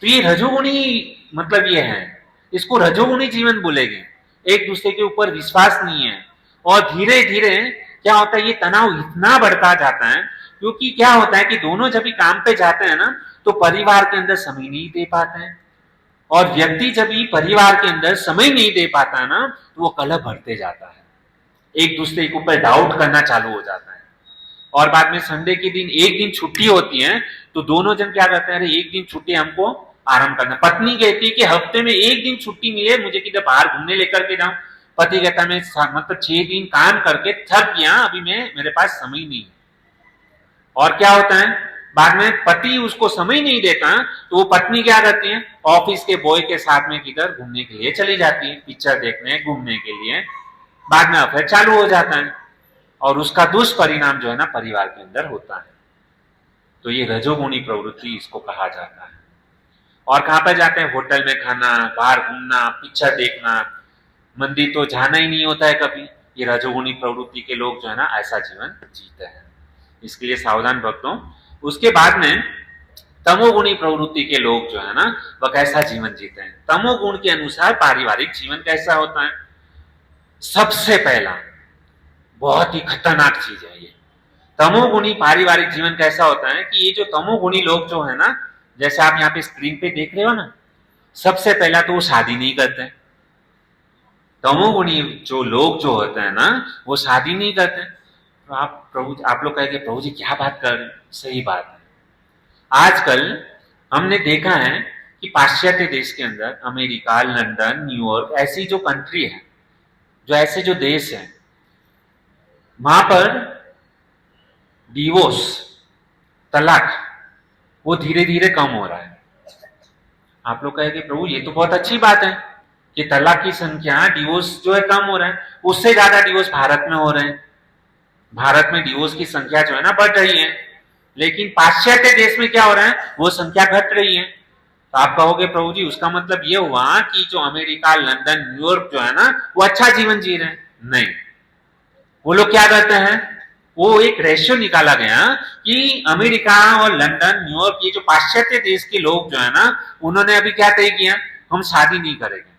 तो ये रजोगुणी मतलब ये है, इसको रजोगुणी जीवन बोलेंगे। एक दूसरे के ऊपर विश्वास नहीं है। और धीरे धीरे क्या होता है, ये तनाव इतना बढ़ता जाता है क्योंकि क्या होता है कि दोनों जब भी काम पे जाते हैं ना तो परिवार के अंदर समय नहीं दे पाते हैं। और व्यक्ति जब भी परिवार के अंदर समय नहीं दे पाता ना तो वो कलह बढ़ते जाता है, एक दूसरे के ऊपर डाउट करना चालू हो जाता है। और बाद में संडे के दिन एक दिन छुट्टी होती है तो दोनों जन क्या करते हैं, अरे एक दिन छुट्टी हमको आराम करना। पत्नी कहती है कि हफ्ते में एक दिन छुट्टी मिले, मुझे किधर बाहर घूमने लेकर के जाऊं। पति कहता है मैं मतलब 6 दिन काम करके थक गया, अभी मैं मेरे पास समय नहीं है। और क्या होता है, बाद में पति उसको समय नहीं देता तो वो पत्नी क्या करती है, ऑफिस के बॉय के साथ में किधर घूमने के लिए चली जाती है, पिक्चर देखने घूमने के लिए। बाद में अफेयर चालू हो जाता है और उसका दुष्परिणाम जो है ना परिवार के अंदर होता है। तो ये रजोगुणी प्रवृत्ति इसको कहा जाता है। और कहां पर जाते हैं, होटल में खाना, बाहर घूमना, पिक्चर देखना, मंदिर तो जाना ही नहीं होता है कभी। ये रजोगुणी प्रवृत्ति के लोग जो है ना ऐसा जीवन जीते हैं, इसके लिए सावधान भक्तों। उसके बाद में तमोगुणी प्रवृत्ति के लोग जो है ना वह कैसा जीवन जीते हैं। तमोगुण के अनुसार पारिवारिक जीवन कैसा होता है। सबसे पहला बहुत ही खतरनाक चीज है ये, तमोगुणी पारिवारिक जीवन कैसा होता है कि ये जो तमोगुणी लोग जो है ना, जैसे आप यहाँ पे स्क्रीन पे देख रहे हो ना, सबसे पहला तो वो शादी नहीं करते। तमोगुणी जो लोग जो होते हैं ना वो शादी नहीं करते। तो आप लोग कहेंगे प्रभु जी क्या बात कर रहे हैं, सही बात है। आजकल हमने देखा है कि पाश्चात्य देश के अंदर अमेरिका, लंदन, न्यूयॉर्क ऐसी जो कंट्री है, जो ऐसे जो देश है, वहां पर डिवोर्स, तलाक वो धीरे धीरे कम हो रहा है। आप लोग कहेंगे प्रभु ये तो बहुत अच्छी बात है कि तलाक की संख्या, डिवोर्स जो है कम हो रहा है। उससे ज्यादा डिवोर्स भारत में हो रहे हैं। भारत में डिवोर्स की संख्या जो है ना बढ़ रही है, लेकिन पाश्चात्य देश में क्या हो रहा है, वो संख्या घट रही है। तो आप कहोगे प्रभु जी उसका मतलब ये हुआ कि जो अमेरिका, लंदन, न्यूयॉर्क जो है ना वो अच्छा जीवन जी रहे हैं। नहीं, वो लोग क्या करते हैं, वो एक रेशियो निकाला गया कि अमेरिका और लंदन, न्यूयॉर्क, ये जो पाश्चात्य देश के लोग जो है ना उन्होंने अभी क्या तय किया, हम शादी नहीं करेंगे।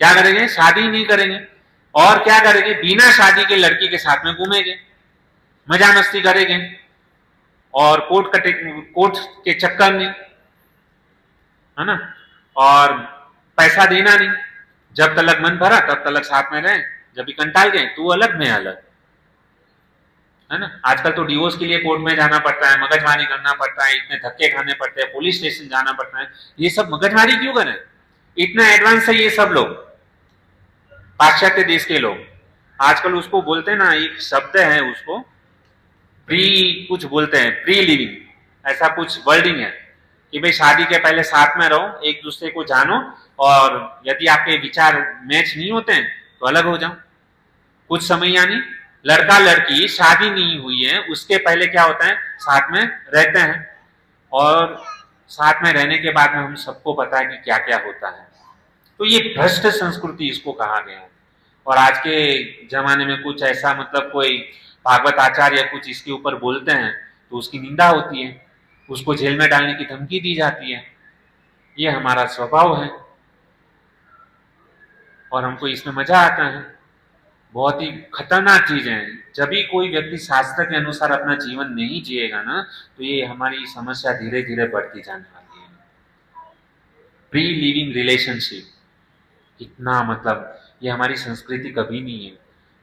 क्या करेंगे, शादी नहीं करेंगे। और क्या करेंगे, बिना शादी के लड़की के साथ में घूमेंगे, मजा मस्ती करेंगे और कोर्ट के चक्कर में, है ना, और पैसा देना नहीं। जब तलक मन भरा तब तलक साथ में रहे, जब भी कंटाल गए तो अलग में अलग, है ना। आजकल तो डिवोर्स के लिए कोर्ट में जाना पड़ता है, मगजमारी करना पड़ता है, इतने धक्के खाने पड़ते हैं, पुलिस स्टेशन जाना पड़ता है। ये सब मगजमारी क्यों करें, इतना एडवांस है ये सब लोग, पाश्चात्य देश के लोग। आजकल उसको बोलते हैं ना, एक शब्द है उसको प्री कुछ बोलते हैं, प्री लिविंग, ऐसा कुछ वर्डिंग है कि भाई शादी के पहले साथ में रहो, एक दूसरे को जानो, और यदि आपके विचार मैच नहीं होते हैं तो अलग हो जाओ कुछ समय। यानी लड़का लड़की शादी नहीं हुई है उसके पहले क्या होता है, साथ में रहते हैं, और साथ में रहने के बाद में हम सबको पता है कि क्या क्या होता है। तो ये भ्रष्ट संस्कृति इसको कहा गया है। और आज के जमाने में कुछ ऐसा, मतलब कोई भागवत आचार्य कुछ इसके ऊपर बोलते हैं तो उसकी निंदा होती है, उसको जेल में डालने की धमकी दी जाती है। ये हमारा स्वभाव है और हमको इसमें मजा आता है। बहुत ही खतरनाक चीज है। जब भी कोई व्यक्ति शास्त्र के अनुसार अपना जीवन नहीं जिएगा ना तो ये हमारी समस्या धीरे धीरे बढ़ती जाने वाली है। प्री लिविंग रिलेशनशिप इतना, मतलब ये हमारी संस्कृति कभी नहीं है।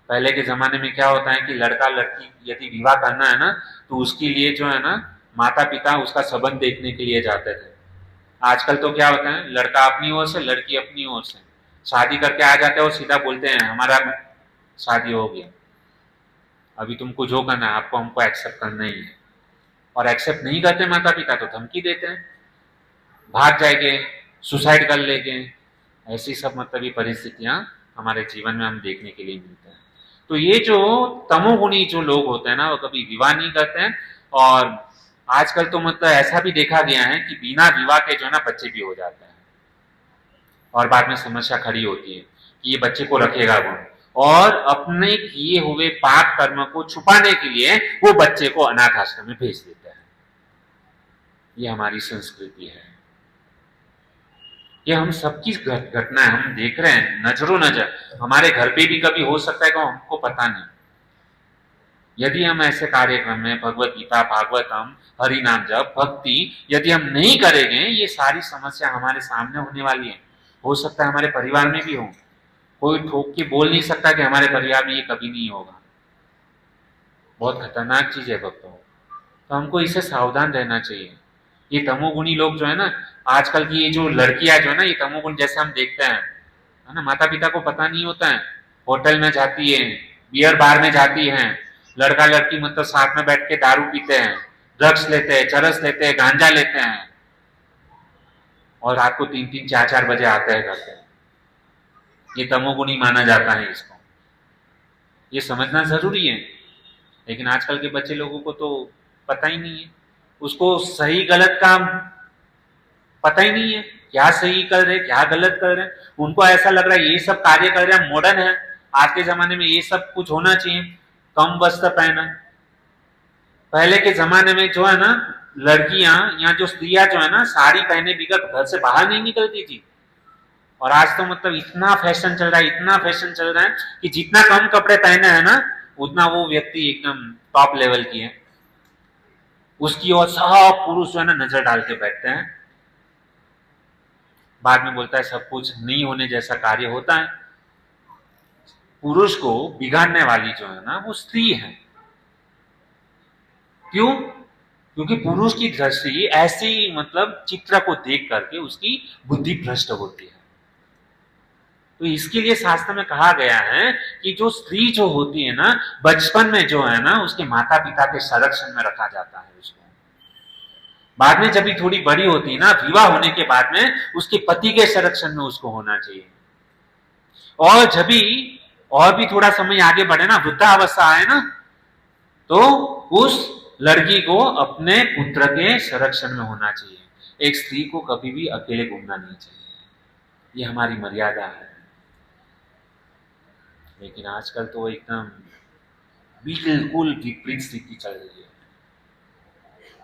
पहले के जमाने में क्या होता है कि लड़का लड़की यदि विवाह करना है ना तो उसके लिए जो है ना माता पिता उसका संबंध देखने के लिए जाते थे। आजकल तो क्या होता है, लड़का अपनी ओर से, लड़की अपनी ओर से शादी करके आ जाते हैं और सीधा बोलते हैं हमारा शादी हो गया, अभी तुमको जो करना है आपको हमको एक्सेप्ट करना ही है। और एक्सेप्ट नहीं करते माता पिता तो धमकी देते हैं, भाग जाएंगे, सुसाइड कर लेंगे। ऐसी सब मतलब ये परिस्थितियां हमारे जीवन में हम देखने के लिए मिलते हैं। तो ये जो तमोगुणी जो लोग होते हैं ना वो कभी विवाह नहीं करते हैं। और आजकल तो मतलब ऐसा भी देखा गया है कि बिना विवाह के जो है ना बच्चे भी हो जाते हैं और बाद में समस्या खड़ी होती है कि ये बच्चे को रखेगा कौन, और अपने किए हुए पाप कर्म को छुपाने के लिए वो बच्चे को अनाथ आश्रम में भेज देता है। ये हमारी संस्कृति है, ये हम सबकी घटना है, हम देख रहे हैं नजरों नजर। हमारे घर पे भी कभी हो सकता है कि हमको पता नहीं। यदि हम ऐसे कार्यक्रम में भगवत गीता, भागवतम, हरि नाम जप, भक्ति यदि हम नहीं करेंगे, ये सारी समस्या हमारे सामने होने वाली है। हो सकता है हमारे परिवार में भी हो, कोई ठोक के बोल नहीं सकता कि हमारे परिवार में ये कभी नहीं होगा। बहुत खतरनाक चीज है भक्तों, तो हमको इससे सावधान रहना चाहिए। ये तमोगुणी लोग जो है ना, आजकल की ये जो लड़कियां जो है ना, ये तमोगुण जैसे हम देखते हैं, है ना, माता पिता को पता नहीं होता है, होटल में जाती है, बियर बार में जाती है, लड़का लड़की मतलब साथ में बैठ के दारू पीते हैं, ड्रग्स लेते हैं, चरस लेते हैं, गांजा लेते हैं और रात को 3-3, 4-4 बजे आते हैं घर पे। ये तमोगुणी माना जाता है इसको। ये समझना जरूरी है, लेकिन आजकल के बच्चे लोगों को तो पता ही नहीं है। उसको सही गलत का पता ही नहीं है, क्या सही कर रहे क्या गलत कर रहे हैं। उनको ऐसा लग रहा है ये सब कार्य कर रहे हैं मॉडर्न है, आज के जमाने में ये सब कुछ होना चाहिए, कम वस्त्र पहना। पहले के जमाने में जो है ना, लड़कियां या जो स्त्रियां जो है ना, साड़ी पहने बिगड़ घर से बाहर नहीं निकलती थी। और आज तो मतलब इतना फैशन चल रहा है, इतना फैशन चल रहा है कि जितना कम कपड़े पहने हैं ना, उतना वो व्यक्ति एकदम टॉप लेवल की है। उसकी ओर सब पुरुष जो है ना नजर डाल के बैठते हैं। बाद में बोलता है सब कुछ नहीं होने जैसा कार्य होता है। पुरुष को बिगाड़ने वाली जो है ना वो स्त्री है। क्यों? क्योंकि पुरुष की दृष्टि ऐसी मतलब चित्र को देख करके उसकी बुद्धि भ्रष्ट होती है। तो इसके लिए शास्त्र में कहा गया है कि जो स्त्री जो होती है ना, बचपन में जो है ना उसके माता पिता के संरक्षण में रखा जाता है उसको। बाद में जब भी थोड़ी बड़ी होती है ना, विवाह होने के बाद में उसके पति के संरक्षण में उसको होना चाहिए। और जब भी और भी थोड़ा समय आगे बढ़े ना, वृद्धावस्था आए ना, तो उस लड़की को अपने पुत्र के संरक्षण में होना चाहिए। एक स्त्री को कभी भी अकेले घूमना नहीं चाहिए, ये हमारी मर्यादा है। लेकिन आजकल तो एकदम बिल्कुल विपरीत स्थिति चल रही है।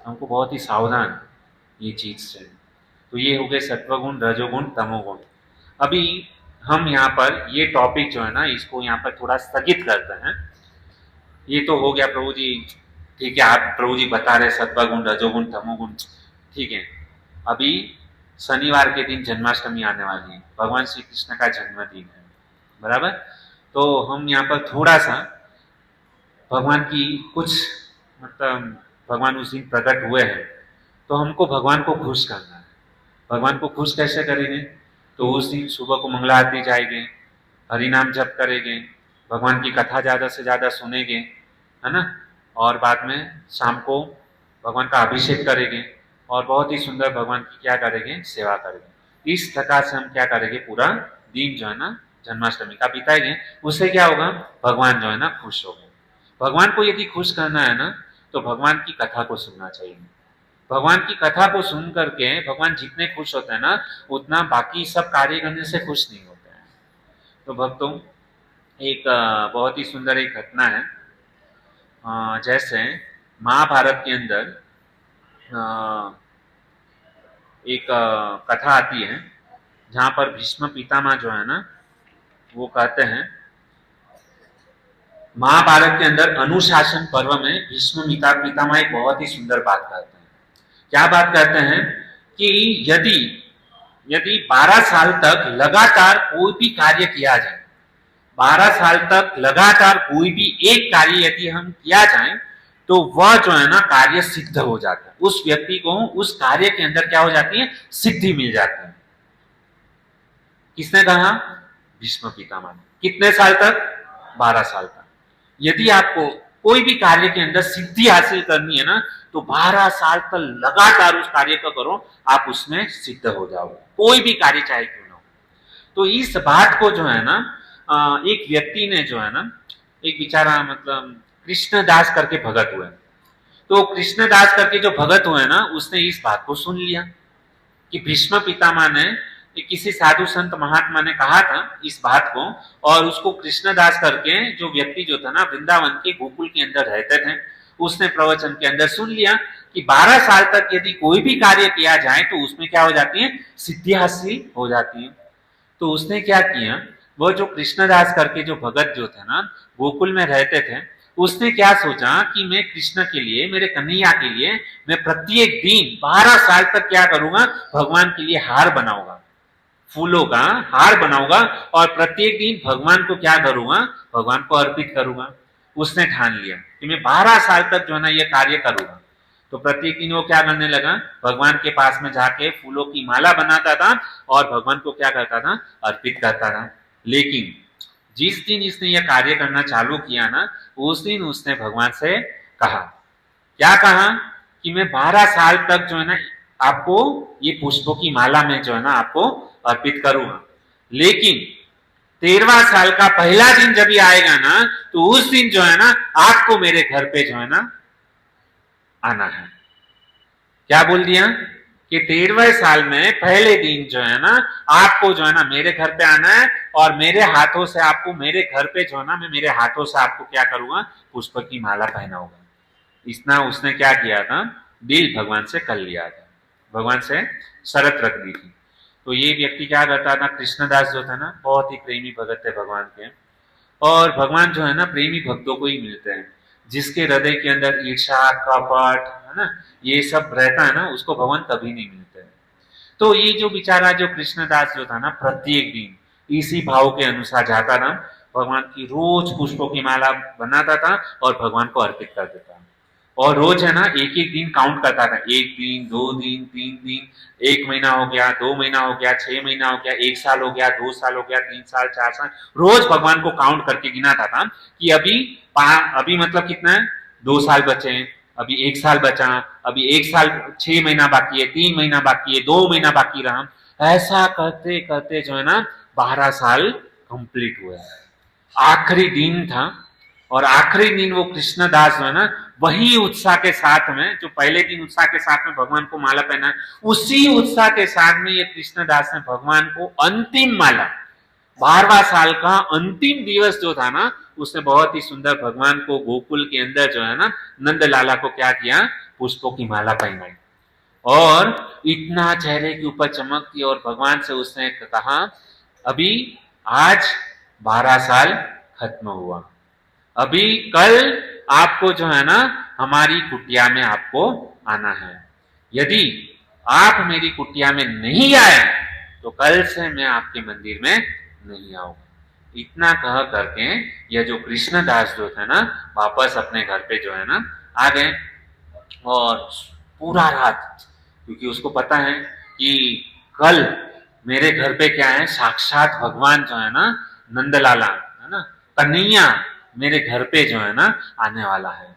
हमको बहुत ही सावधान ये चीज से। तो ये हो गए सत्वगुण, रजोगुण, तमोगुण। अभी हम यहाँ पर ये टॉपिक जो है ना, इसको यहाँ पर थोड़ा स्थगित करते हैं। ये तो हो गया प्रभु जी, ठीक है, आप प्रभु जी बता रहे सत्वगुण, रजोगुण, तमोगुण, ठीक है। अभी शनिवार के दिन जन्माष्टमी आने वाली है, भगवान श्री कृष्ण का जन्मदिन है, बराबर। तो हम यहाँ पर थोड़ा सा भगवान की कुछ मतलब भगवान उस दिन प्रकट हुए हैं, तो हमको भगवान को खुश करना है। भगवान को खुश कैसे करेंगे? तो उस दिन सुबह को मंगला आरती जाएंगे, हरि नाम जप करेंगे, भगवान की कथा ज्यादा से ज्यादा सुनेंगे, है ना। और बाद में शाम को भगवान का अभिषेक करेंगे और बहुत ही सुंदर भगवान की क्या करेंगे, सेवा करेंगे। इस प्रकार से हम क्या करेंगे, पूरा दिन जो है ना जन्माष्टमी का बिताएंगे। उससे क्या होगा, भगवान जो है ना खुश होंगे। भगवान को यदि खुश करना है ना, तो भगवान की कथा को सुनना चाहिए। भगवान की कथा को सुन करके भगवान जितने खुश होते हैं ना, उतना बाकी सब कार्य करने से खुश नहीं होते हैं। तो भक्तों, एक बहुत ही सुंदर एक घटना है। जैसे महाभारत के अंदर एक कथा आती है, जहां पर भीष्म पितामह जो है ना वो कहते हैं, महाभारत के अंदर अनुशासन पर्व में भीष्म पितामह एक बहुत ही सुंदर बात कहते हैं। क्या बात कहते हैं कि यदि यदि 12 साल तक लगातार कोई भी कार्य किया जाए, 12 साल तक लगातार कोई भी एक कार्य यदि हम किया जाए, तो वह जो है ना कार्य सिद्ध हो जाता है। उस व्यक्ति को उस कार्य के अंदर क्या हो जाती है, सिद्धि मिल जाती है। किसने कहा? भीष्म पितामह ने। कितने साल तक? 12 साल तक। यदि आपको कोई भी कार्य के अंदर सिद्धि हासिल करनी है ना, तो 12 साल तक लगातार उस कार्य को करो, आप उसमें सिद्ध हो जाओगे, कोई भी कार्य चाहे क्यों ना हो। तो इस बात को जो है ना एक व्यक्ति ने जो है ना, एक बेचारा मतलब कृष्णदास करके भगत हुए। तो कृष्णदास करके जो भगत हुए ना, उसने इस बात को सुन लिया कि भीष्म पितामह ने किसी साधु संत महात्मा ने कहा था इस बात को, और उसको कृष्णदास करके जो व्यक्ति जो था ना, वृंदावन के गोकुल के अंदर रहते थे, उसने प्रवचन के अंदर सुन लिया कि 12 साल तक यदि कोई भी कार्य किया जाए तो उसमें क्या हो जाती है, सिद्धि हासिल हो जाती है। तो उसने क्या किया, वो जो कृष्णदास करके जो भगत जो थे ना, गोकुल में रहते थे, उसने क्या सोचा कि मैं कृष्ण के लिए, मेरे कन्हैया के लिए, मैं प्रत्येक दिन 12 साल तक क्या करूंगा, भगवान के लिए हार बनाऊंगा, फूलों का हार बनाऊंगा, और प्रत्येक दिन भगवान को क्या करूंगा, भगवान को अर्पित करूंगा। उसने ठान लिया कि मैं 12 साल तक जो है ना ये कार्य करूंगा। तो प्रत्येक दिन वो क्या करने लगा, भगवान के पास में जाके फूलों की माला बनाता था और भगवान को क्या करता था, अर्पित करता था। लेकिन जिस दिन इसने यह कार्य करना चालू किया ना, उस दिन उसने भगवान से कहा, क्या कहा कि मैं 12 साल तक जो है ना आपको ये पुष्पों की माला में जो है ना आपको अर्पित करूंगा, लेकिन 13वां साल का पहला दिन जब ये आएगा ना, तो उस दिन जो है ना आपको मेरे घर पे जो है ना आना है। क्या बोल दिया कि 13वें साल में पहले दिन जो है ना आपको जो है ना मेरे घर पे आना है, और मेरे हाथों से आपको मेरे घर पे जो है ना मैं मेरे हाथों से आपको क्या करूंगा, पुष्प की माला पहनाऊंगा। इतना उसने क्या किया था, डील भगवान से कर लिया था, भगवान से शर्त रख दी थी। तो ये व्यक्ति क्या करता था, कृष्णदास जो था ना बहुत ही प्रेमी भगत थे भगवान के, और भगवान जो है ना प्रेमी भक्तों को ही मिलते हैं। जिसके हृदय के अंदर ईर्ष्या, कपट, है ना, ये सब रहता है ना, उसको भगवान कभी नहीं मिलते हैं। तो ये जो बेचारा जो कृष्णदास जो था ना, प्रत्येक दिन इसी भाव के अनुसार जाता था, भगवान की रोज पुष्पों की माला बनाता था और भगवान को अर्पित कर देता। और रोज है ना एक एक दिन काउंट करता था, एक दिन, 2 दिन, 3 दिन, 1 महीना हो गया, 2 महीना हो गया, 6 महीना हो गया, 1 साल हो गया, 2 साल हो गया, 3 साल, 4 साल, रोज भगवान को काउंट करके गिनाता था कि अभी मतलब कितना है, 2 साल बचे हैं, अभी 1 साल बचा, अभी 1 साल, 6 महीना बाकी है, 3 महीना बाकी है, 2 महीना बाकी रहा। ऐसा करते करते जो है ना 12 साल कंप्लीट हुए। आखिरी दिन था, और आखिरी दिन वो कृष्णदास जो है ना वही उत्साह के साथ में, जो पहले दिन उत्साह के साथ में भगवान को माला पहना, उसी उत्साह के साथ में ये कृष्णदास ने भगवान को अंतिम माला, 12वां साल का अंतिम दिवस जो था ना, उसने बहुत ही सुंदर भगवान को गोकुल के अंदर जो है ना नंद लाला को क्या किया, पुष्पों की माला पहनाई। और इतना चेहरे के ऊपर चमक थी, और भगवान से उसने कहा, अभी आज 12 साल खत्म हुआ, अभी कल आपको जो है ना हमारी कुटिया में आपको आना है। यदि आप मेरी कुटिया में नहीं आए तो कल से मैं आपके मंदिर में नहीं आऊंगा। इतना कह करके यह जो कृष्णदास जो थे ना वापस अपने घर पे जो है ना आ गए। और पूरा रात, क्योंकि उसको पता है कि कल मेरे घर पे क्या है, साक्षात भगवान जो है ना नंदलाला, है ना, कन्हैया मेरे घर पे जो है ना आने वाला है।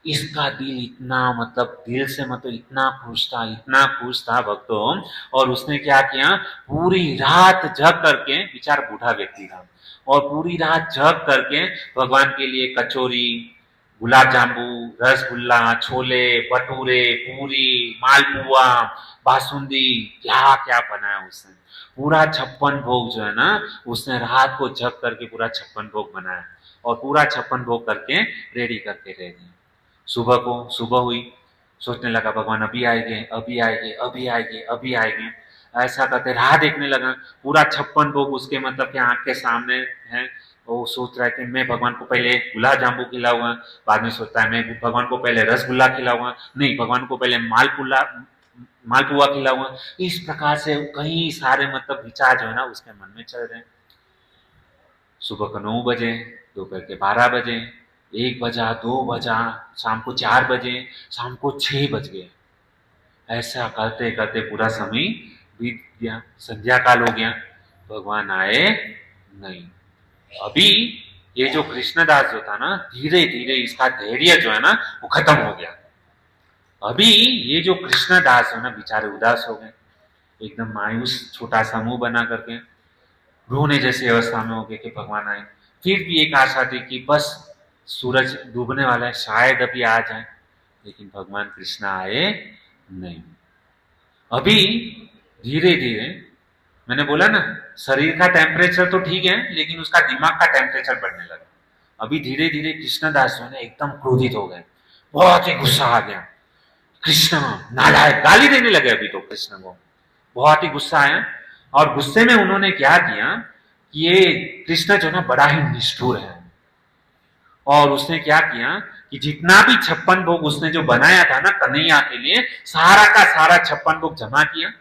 इसका दिल इतना मतलब दिल से मतलब इतना खुश था भक्तों। और उसने क्या किया, पूरी रात जग करके, बेचारा बूढ़ा व्यक्ति था, और पूरी रात जग करके भगवान के लिए कचौरी, गुलाब जामुन, रसगुल्ला, छोले भटूरे, पूरी, मालपुआ, बासुंदी, क्या क्या बनाया उसने। पूरा 56 भोग जो है ना उसने रात को जग करके पूरा 56 भोग बनाया, और पूरा 56 भोग करके रेडी करके रह दिया। सुबह हुई, सोचने लगा भगवान अभी आएंगे, अभी आएंगे, अभी आएंगे, अभी आएंगे। ऐसा करते राह देखने लगा, पूरा 56 भोग उसके मतलब कि आंख के सामने है। वो सोच रहा है कि मैं भगवान को पहले गुलाब जामुन खिलाऊंगा, बाद में सोचता है मैं भगवान को पहले रसगुल्ला खिलाऊंगा, नहीं भगवान को पहले मालपुआ खिलाऊंगा। इस प्रकार से कई सारे मतलब विचार जो है ना उसके मन में चल रहे हैं। सुबह को 9 बजे, दोपहर के 12 बजे, 1 बजा, 2 बजा, शाम को 4 बजे, शाम को 6 बज गए। ऐसा करते करते पूरा समय बीत गया, संध्या काल हो गया, भगवान आए नहीं। अभी ये जो कृष्णदास जो था ना, धीरे धीरे इसका धैर्य जो है ना वो खत्म हो गया। अभी ये जो कृष्णदास है ना बेचारे उदास हो गए, एकदम मायूस छोटा सा मुंह बना करके रोने जैसी अवस्था में हो गए कि भगवान आए। फिर भी एक आशा थी कि बस सूरज डूबने वाला है, शायद अभी आ जाए, लेकिन भगवान कृष्ण आए नहीं। अभी धीरे धीरे, मैंने बोला ना शरीर का टेम्परेचर तो ठीक है, लेकिन उसका दिमाग का टेम्परेचर बढ़ने लगा। अभी धीरे धीरे कृष्णदास जो है एकदम क्रोधित हो गए, बहुत ही गुस्सा आ गया। कृष्ण नालायक, गाली देने लगे अभी तो कृष्ण को, बहुत ही गुस्सा आया। और गुस्से में उन्होंने क्या किया कि ये कृष्ण जो ना बड़ा ही निष्ठुर है, और उसने क्या किया कि जितना भी 56 भोग उसने जो बनाया था ना कन्हैया के लिए, सारा का सारा 56 भोग जमा किया,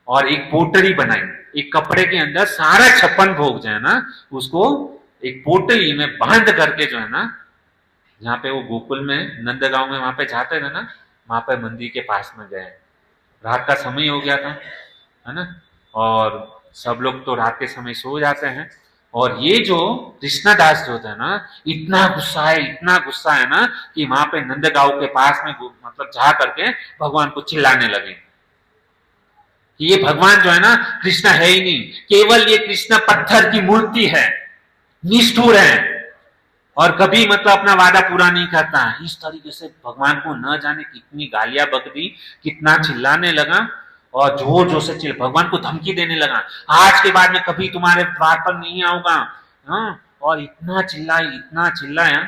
और एक पोटली बनाई, एक कपड़े के अंदर सारा 56 भोग जो है ना उसको एक पोटली में बांध करके जो है ना, जहाँ पे वो गोकुल में नंदगांव में वहां पे जाते थे ना, वहां पे मंदिर के पास में गए। रात का समय हो गया था, है ना, और सब लोग तो रात के समय सो जाते हैं। और ये जो कृष्णदास जो होता है ना, इतना गुस्सा है ना कि वहां पे नंदगांव के पास में मतलब जा करके भगवान को चिल्लाने लगे कि ये भगवान जो है ना कृष्ण है ही नहीं, केवल ये कृष्ण पत्थर की मूर्ति है, निष्ठुर है और कभी मतलब अपना वादा पूरा नहीं करता है। इस तरीके से भगवान को न जाने कितनी गालियां बक दी, कितना चिल्लाने लगा और जोर जोर से भगवान को धमकी देने लगा, आज के बाद में कभी तुम्हारे द्वार पर नहीं आऊंगा। हाँ, और इतना चिल्लाया।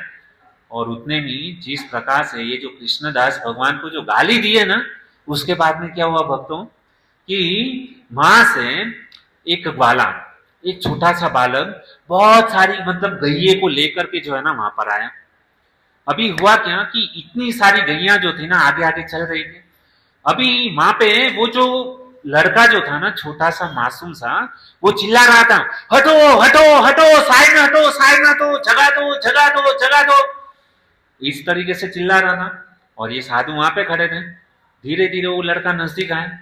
और उतने में जिस प्रकार से ये जो कृष्णदास भगवान को जो गाली दिए ना, उसके बाद में क्या हुआ भक्तों कि वहां से एक बालक, एक छोटा सा बालक बहुत सारी मतलब गैये को लेकर के जो है ना वहां पर आया। अभी हुआ क्या कि इतनी सारी गैया जो थी ना आगे आगे चल रही थी। अभी वहां पे वो जो लड़का जो था ना, छोटा सा मासूम सा, वो चिल्ला रहा था, हटो हटो हटो, साइड में हटो, साइड में हटो, जगा दो जगा दो जगा दो, इस तरीके से चिल्ला रहा था। और ये साधु वहां पे खड़े थे। धीरे धीरे वो लड़का नजदीक आया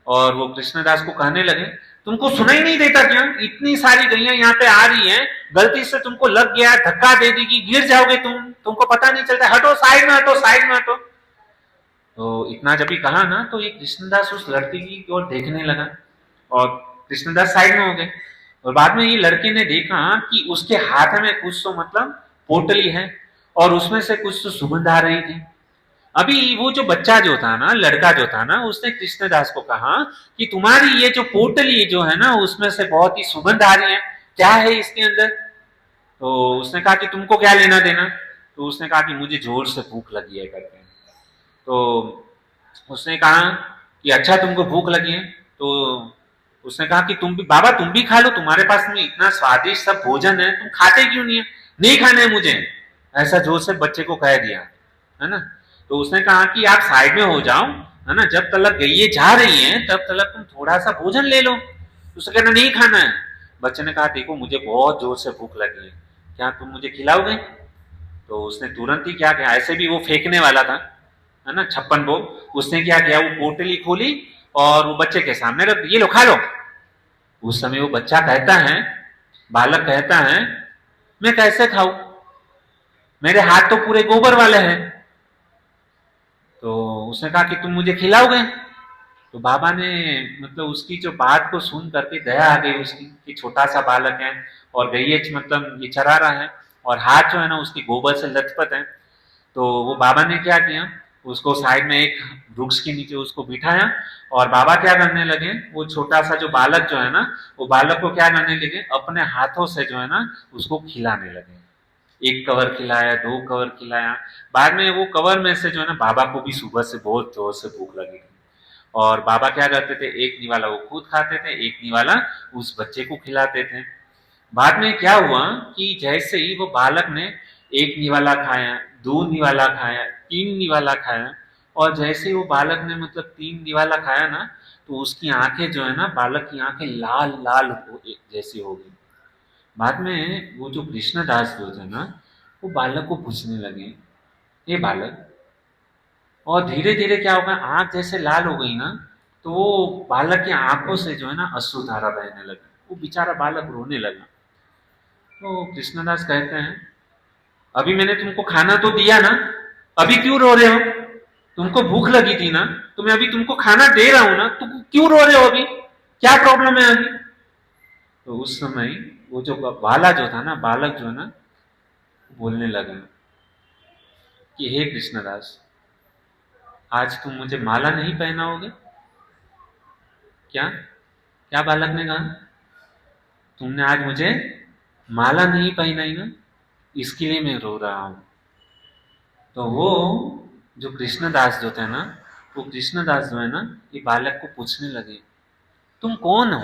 और वो कृष्णदास को कहने लगे, तुमको सुनाई नहीं देता क्या, इतनी सारी गैया यहाँ पे आ रही हैं, गलती से तुमको लग गया, धक्का दे देगी, गिर जाओगे तुमको पता नहीं चलता, हटो साइड में हटो, साइड में हटो। तो इतना जब भी कहा ना तो ये कृष्णदास उस लड़के की ओर देखने लगा और कृष्णदास साइड में हो गए। और बाद में ये लड़के ने देखा कि उसके हाथ में कुछ तो मतलब पोटली है और उसमें से कुछ तो सुगंध आ रही थी। अभी वो जो बच्चा जो था ना, लड़का जो था ना, उसने कृष्णदास को कहा कि तुम्हारी ये जो पोटली जो है ना उसमें से बहुत ही सुगंध आ रही है, क्या है इसके अंदर। तो उसने कहा कि तुमको क्या लेना देना। तो उसने कहा कि मुझे जोर से भूख लगी है करके। तो उसने कहा कि अच्छा तुमको भूख लगी है, तो उसने कहा कि तुम भी बाबा तुम भी खा लो, तुम्हारे पास में इतना स्वादिष्ट सब भोजन है, तुम खाते क्यों नहीं है। नहीं खाना है मुझे, ऐसा जोर से बच्चे को कह दिया, है ना। तो उसने कहा कि आप साइड में हो जाओ, है ना, जब तलक गई जा रही है तब तलक तुम थोड़ा सा भोजन ले लो। तो उसने कहना नहीं खाना है। बच्चे ने कहा देखो मुझे बहुत जोर से भूख लगी है, क्या तुम मुझे खिलाओगे। तो उसने तुरंत ही क्या किया, ऐसे भी वो फेंकने वाला था, है ना, 56 भोग। उसने क्या किया, वो पोटली खोली और वो बच्चे के सामने रख दी, ये लो खा लो। उस समय वो बच्चा कहता है, बालक कहता है, मैं कैसे खाऊं, मेरे हाथ तो पूरे गोबर वाले हैं। तो उसने कहा कि तुम मुझे खिलाओगे। तो बाबा ने मतलब उसकी जो बात को सुन करके दया आ गई उसकी कि छोटा सा बालक है और गैये मतलब ये चरा रहा है और हाथ जो है ना उसकी गोबर से लथपथ है। तो वो बाबा ने क्या किया, उसको साइड में एक वृक्ष के नीचे उसको बिठाया और बाबा क्या करने लगे, वो छोटा सा जो बालक जो है ना, वो बालक को क्या करने लगे, अपने हाथों से जो है ना उसको खिलाने लगे। एक कवर खिलाया, 2 कवर खिलाया। बाद में वो कवर में से जो है ना, बाबा को भी सुबह से बहुत जोर से भूख लगी थी और बाबा क्या करते थे, एक निवाला वो खुद खाते थे, एक निवाला उस बच्चे को खिलाते थे। बाद में क्या हुआ कि जैसे ही वो बालक ने एक निवाला खाया, 2 निवाला खाया, 3 निवाला खाया और जैसे ही वो बालक ने मतलब 3 निवाला खाया ना, तो उसकी आंखें जो है ना, बालक की आंखें लाल लाल जैसी हो गई। बाद में वो जो कृष्णदास जो थे ना, वो बालक को पूछने लगे, ये बालक, और धीरे धीरे क्या होगा, आंख जैसे लाल हो गई ना, तो वो बालक की आंखों से जो है ना अश्रुधारा बहने लगा, वो बेचारा बालक रोने लगा। तो कृष्णदास कहते हैं, अभी मैंने तुमको खाना तो दिया ना, अभी क्यों रो रहे हो, तुमको भूख लगी थी ना, तो मैं अभी तुमको खाना दे रहा हूं ना, तुम क्यों रो रहे हो, अभी क्या प्रॉब्लम है अभी। तो उस समय वो जो बाला जो था ना, बालक जो है ना, बोलने लगा कि हे कृष्णदास, आज तुम मुझे माला नहीं पहनाओगे क्या। क्या बालक ने कहा, तुमने आज मुझे माला नहीं पहनाई ना, इसके लिए मैं रो रहा हूं। तो वो जो कृष्णदास जो थे ना, वो कृष्णदास जो है ना, ये बालक को पूछने लगे, तुम कौन हो,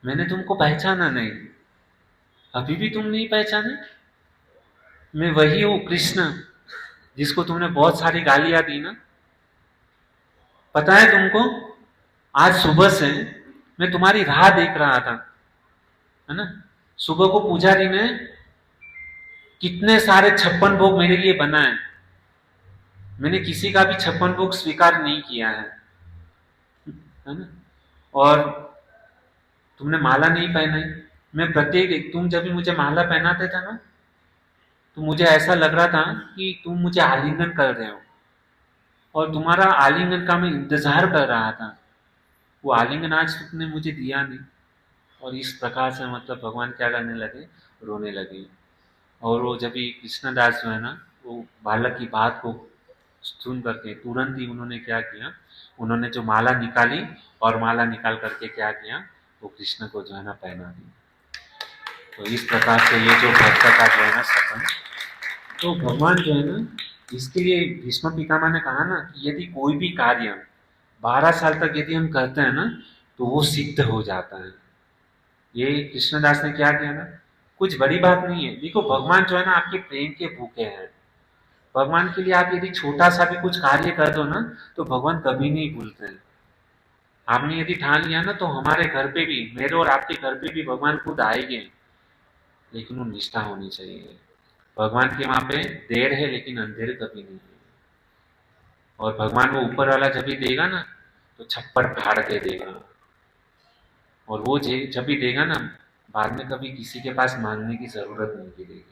मैंने तुमको पहचाना नहीं, अभी भी तुम नहीं पहचाने, मैं वही हूं कृष्ण जिसको तुमने बहुत सारी गालियां दी ना। पता है तुमको, आज सुबह से मैं तुम्हारी राह देख रहा था, है ना। सुबह को पुजारी ने कितने सारे 56 भोग मेरे लिए बनाए, मैंने किसी का भी 56 भोग स्वीकार नहीं किया है ना। और तुमने माला नहीं पहनाई, मैं प्रत्येक तुम जब भी मुझे माला पहनाते थे ना, तो मुझे ऐसा लग रहा था कि तुम मुझे आलिंगन कर रहे हो, और तुम्हारा आलिंगन का मैं इंतजार कर रहा था। वो आलिंगन आज तुमने मुझे दिया नहीं। और इस प्रकार से मतलब भगवान क्या करने लगे, रोने लगे। और वो जब भी कृष्णदास जो है ना, वो बालक की बात को सुन करके तुरंत ही उन्होंने क्या किया, उन्होंने जो माला निकाली, और माला निकाल करके क्या किया, वो कृष्ण को जो है ना पहना दी। तो इस प्रकार से ये जो भक्त का जो है ना सपन, तो भगवान जो है ना, इसके लिए भीष्म पितामह ने कहा ना कि यदि कोई भी कार्य 12 साल तक यदि हम करते हैं ना, तो वो सिद्ध हो जाता है। ये कृष्णदास ने क्या किया ना, कुछ बड़ी बात नहीं है। देखो भगवान जो है ना आपके प्रेम के भूखे हैं। भगवान के लिए आप यदि छोटा सा भी कुछ कार्य कर दो ना, तो भगवान कभी नहीं भूलते हैं। आपने यदि ठान लिया ना, तो हमारे घर पे भी, मेरे और आपके घर पे भी भगवान खुद आएंगे। लेकिन वो निष्ठा होनी चाहिए। भगवान के वहां पे देर है, लेकिन अंधेर कभी नहीं है। और भगवान वो ऊपर वाला जब भी देगा ना, तो छप्पर फाड़ के देगा। और वो जब भी देगा ना, बाद में कभी किसी के पास मांगने की जरूरत नहीं पड़ेगी।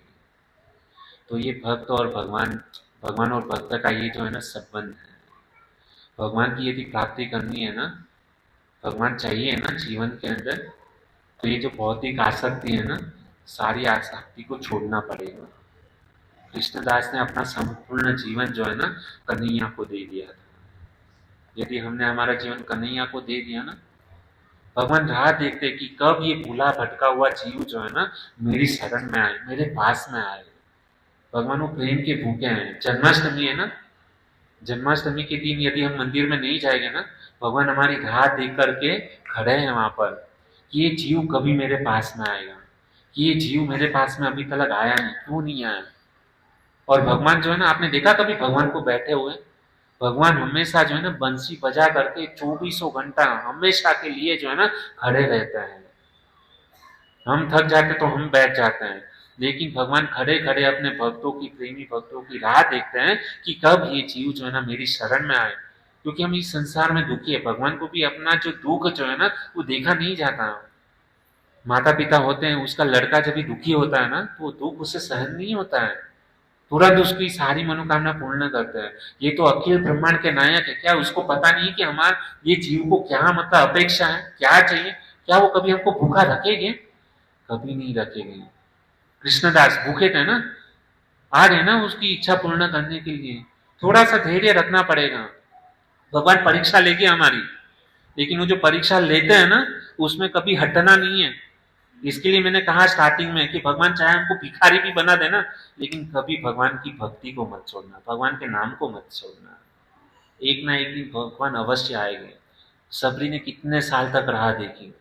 तो ये भक्त और भगवान, भगवान और भक्त का ये जो है ना संबंध है। भगवान की यदि प्राप्ति करनी है ना, भगवान चाहिए ना जीवन के अंदर, तो ये जो भौतिक आसक्ति है ना, सारी आसक्ति को छोड़ना पड़ेगा। कृष्णदास ने अपना संपूर्ण जीवन जो है ना कन्हैया को दे दिया था। यदि हमने हमारा जीवन कन्हैया को दे दिया ना, भगवान राह देखते कि कब ये भूला भटका हुआ जीव जो है ना मेरी शरण में आए, मेरे पास में आए। भगवान वो प्रेम के भूखे हैं। जन्माष्टमी है ना, जन्माष्टमी के दिन यदि हम मंदिर में नहीं जाएंगे ना, भगवान हमारी राह देख करके खड़े हैं वहां पर कि ये जीव कभी मेरे पास में आएगा, कि ये जीव मेरे पास में अभी तक आया नहीं, क्यों नहीं आया। और भगवान जो है ना, आपने देखा कभी भगवान को बैठे हुए, भगवान हमेशा जो है ना बंसी बजा करके 2400 घंटा हमेशा के लिए जो है ना खड़े रहते हैं। हम थक जाते तो हम बैठ जाते हैं, लेकिन भगवान खड़े खड़े अपने भक्तों की, प्रेमी भक्तों की राह देखते हैं कि कब ये जीव जो है ना मेरी शरण में आए। क्योंकि हम इस संसार में दुखी है, भगवान को भी अपना जो दुख जो है ना वो देखा नहीं जाता। माता पिता होते हैं, उसका लड़का जब भी दुखी होता है ना, तो वो दुख उससे सहन नहीं होता है, तुरंत उसकी सारी मनोकामना पूर्ण करते हैं। ये तो अखिल ब्रह्मांड के नायक है, क्या उसको पता नहीं कि हमारे ये जीव को क्या मतलब अपेक्षा है, क्या चाहिए। क्या वो कभी हमको भूखा रखेंगे? कभी नहीं रखेंगे। कृष्णदास भूखे थे ना, आ गए ना उसकी इच्छा पूर्ण करने के लिए। थोड़ा सा धैर्य रखना पड़ेगा। भगवान परीक्षा लेके हमारी, लेकिन वो जो परीक्षा लेते हैं ना, उसमें कभी हटना नहीं है। इसके लिए मैंने कहा स्टार्टिंग में कि भगवान चाहे हमको भिखारी भी बना देना, लेकिन कभी भगवान की भक्ति को मत छोड़ना, भगवान के नाम को मत छोड़ना। एक ना एक दिन भगवान अवश्य आएंगे। सबरी ने कितने साल तक राह देखी।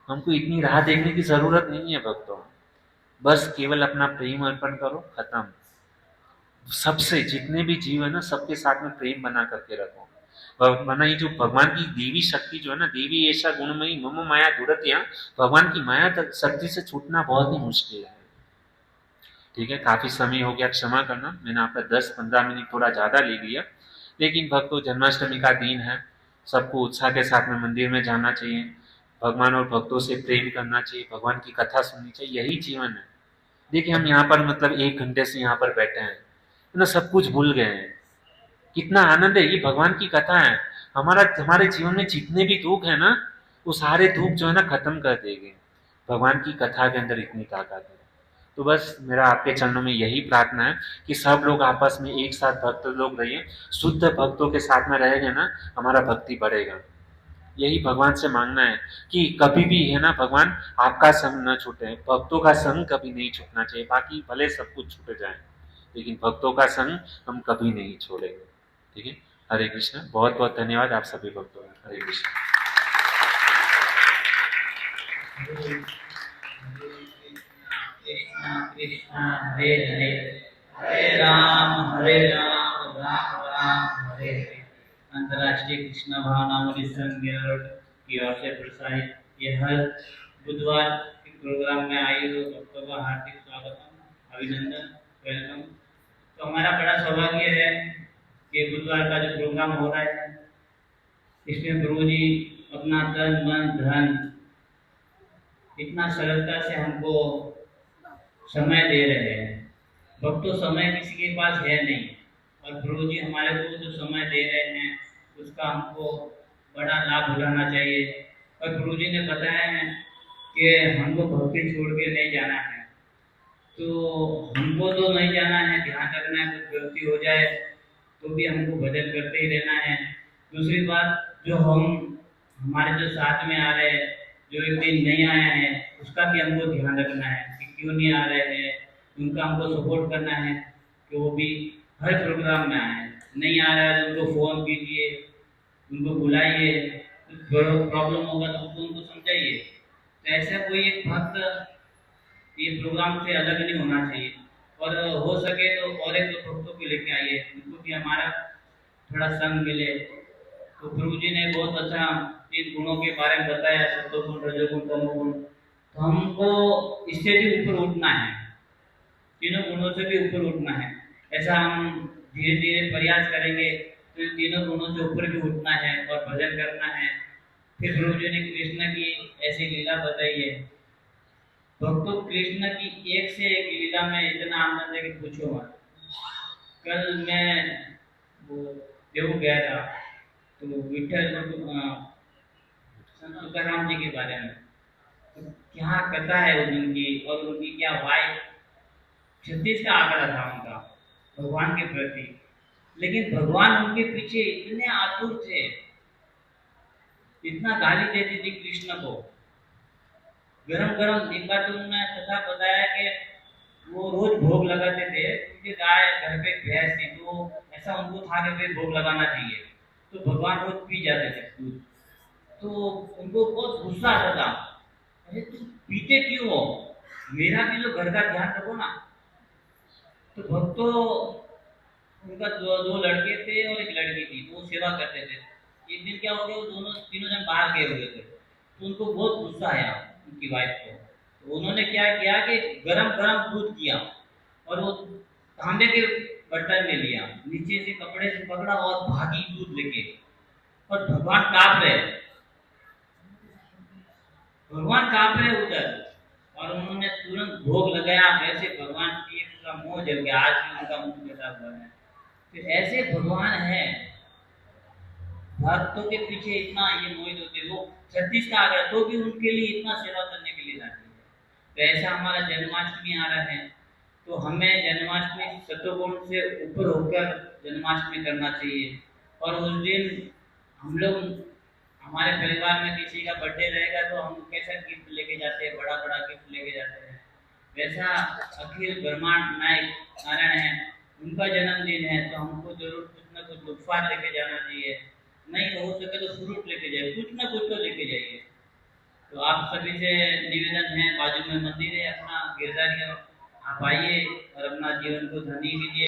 हमको इतनी राह देखने की जरूरत नहीं है भक्तों। बस केवल अपना प्रेम अर्पण करो, खत्म। सबसे जितने भी जीव है ना, सबके साथ में प्रेम बना करके रखो। वरना ये जो भगवान की देवी शक्ति जो है ना, देवी ऐसा गुणमयी मम माया दुरतिया, भगवान की माया शक्ति से छूटना बहुत ही मुश्किल है। ठीक है, काफी समय हो गया, क्षमा करना, मैंने आपका 10-15 मिनट थोड़ा ज्यादा ले लिया। लेकिन भक्तों, जन्माष्टमी का दिन है, सबको उत्साह के साथ में मंदिर में जाना चाहिए, भगवान और भक्तों से प्रेम करना चाहिए, भगवान की कथा सुननी चाहिए, यही जीवन है। देखिए हम यहाँ पर मतलब 1 घंटे से यहाँ पर बैठे हैं, है ना, सब कुछ भूल गए हैं। कितना आनंद है, ये भगवान की कथा है। हमारे जीवन में जितने भी दुख है ना, वो सारे दुख जो है ना खत्म कर देंगे। भगवान की कथा के अंदर इतनी ताकत है। तो बस मेरा आपके चरणों में यही प्रार्थना है कि सब लोग आपस में एक साथ भक्त लोग रहिए, शुद्ध भक्तों के साथ में रहेंगे ना, हमारा भक्ति बढ़ेगा। यही भगवान से मांगना है कि कभी भी है ना भगवान, आपका संग न छूटे, भक्तों का संग कभी नहीं छूटना चाहिए। बाकी भले सब कुछ छूट जाए, लेकिन भक्तों का संग हम कभी नहीं छोड़ेंगे। ठीक है, हरे कृष्ण। बहुत बहुत धन्यवाद आप सभी भक्तों का। हरे कृष्ण। कृष्ण कृष्ण हरे हरे, हरे राम राम राम हरे हरे। अंतर्राष्ट्रीय कृष्ण भावनामृत संघ की ओर से प्रसारित यह हर बुधवार के प्रोग्राम में आए हुए भक्तों का हार्दिक स्वागत, अभिनंदन, वेलकम। तो हमारा बड़ा सौभाग्य है कि बुधवार का जो प्रोग्राम हो रहा है, इसमें गुरु जी अपना तन मन धन इतना सरलता से हमको समय दे रहे हैं। अब तो समय किसी के पास है नहीं, और गुरु जी हमारे को जो समय दे रहे हैं उसका हमको बड़ा लाभ उठाना चाहिए। और गुरु जी ने बताया है कि हमको भक्ति छोड़ के नहीं जाना है, तो हमको तो नहीं जाना है, ध्यान रखना है, कुछ गलती हो जाए तो भी हमको भजन करते ही रहना है। दूसरी बात, जो हमारे जो साथ में आ रहे हैं, जो एक दिन नहीं आया है, उसका भी हमको ध्यान रखना है कि क्यों नहीं आ रहे हैं, उनका हमको सपोर्ट करना है कि वो भी हर प्रोग्राम में आए। नहीं आ रहा है तो उनको फ़ोन कीजिए, उनको बुलाइए, कुछ प्रॉब्लम होगा तो उनको समझाइए। तो ऐसा कोई एक भक्त ये प्रोग्राम से अलग नहीं होना चाहिए, और हो सके तो और एक दो भक्तों को लेके आइए, उनको भी हमारा थोड़ा संग मिले। तो गुरु जी ने बहुत अच्छा इन गुणों के बारे में बताया, सत्वगुण, रजोगुण, तमोगुण। तो हमको इससे भी ऊपर उठना है, तीनों गुणों से भी ऊपर उठना है। ऐसा हम धीरे धीरे प्रयास करेंगे तो इन तीनों गुणों से ऊपर भी उठना है और भजन करना है। फिर गुरु जी ने कृष्ण की ऐसी लीला बताई है। भक्तों, कृष्ण की एक से एक लीला में इतना आनंद है कि पूछो मत। कल मैं वो देव गया था, तो विठल संत तुकाराम जी के बारे में, तो क्या कथा है उनकी, और उनकी क्या वाइफ 36 का आंकड़ा था उनका भगवान के प्रति। लेकिन भगवान उनके पीछे इतने आतुर थे, इतना गाली देती थी कृष्ण को, गरम गरम। एक बार तो उन्होंने कथा बताया कि वो रोज भोग लगाते थे, क्योंकि गाय घर पे भैंस थी, तो ऐसा उनको था कि भाई भोग लगाना चाहिए, तो भगवान रोज पी जाते थे दूध। तो उनको बहुत गुस्सा आता था, अरे तुम पीते क्यों हो, मेरा भी तो घर का ध्यान रखो ना। तो भक्तों, उनका दो लड़के थे और एक लड़की थी, तो वो सेवा करते थे। एक दिन क्या हो गया, वो दोनों तीनों जन बाहर गए हुए थे, तो उनको बहुत गुस्सा आया उनकी वाइफ को। तो उन्होंने क्या किया कि गरम गरम दूध किया, और वो तांबे के बर्तन में लिया, नीचे से कपड़े से पकड़ा और भागी दूध लेके। और भगवान कांप रहे उधर, और उन्होंने तुरंत भोग लगाया। वैसे भगवान की पूरा मुंह जल गया, आज भी उनका मुंह जला हुआ है। तो ऐसे भगवान है, भक्तों के पीछे इतना ये मोहित होते, वो 36 का आ गया तो भी उनके लिए इतना सेवा करने के लिए जाते हैं। तो ऐसा हमारा जन्माष्टमी आ रहा है, तो हमें जन्माष्टमी सत्वगुण से ऊपर होकर जन्माष्टमी करना चाहिए। और उस दिन हम लोग, हमारे परिवार में किसी का बर्थडे रहेगा तो हम कैसा गिफ्ट लेके जाते हैं, बड़ा बड़ा गिफ्ट लेके जाते हैं। वैसा अखिल ब्रह्मांड नायक नारायण है, उनका जन्मदिन है, तो हमको जरूर कुछ ना कुछ उपहार लेके जाना चाहिए। नहीं हो सके तो फ्रूट लेके जाइए, कुछ ना कुछ तो लेके जाइए। तो आप सभी से निवेदन है, बाजू में मंदिर है अपना गिरधारी, आप आइए और अपना जीवन को धन्य कीजिए।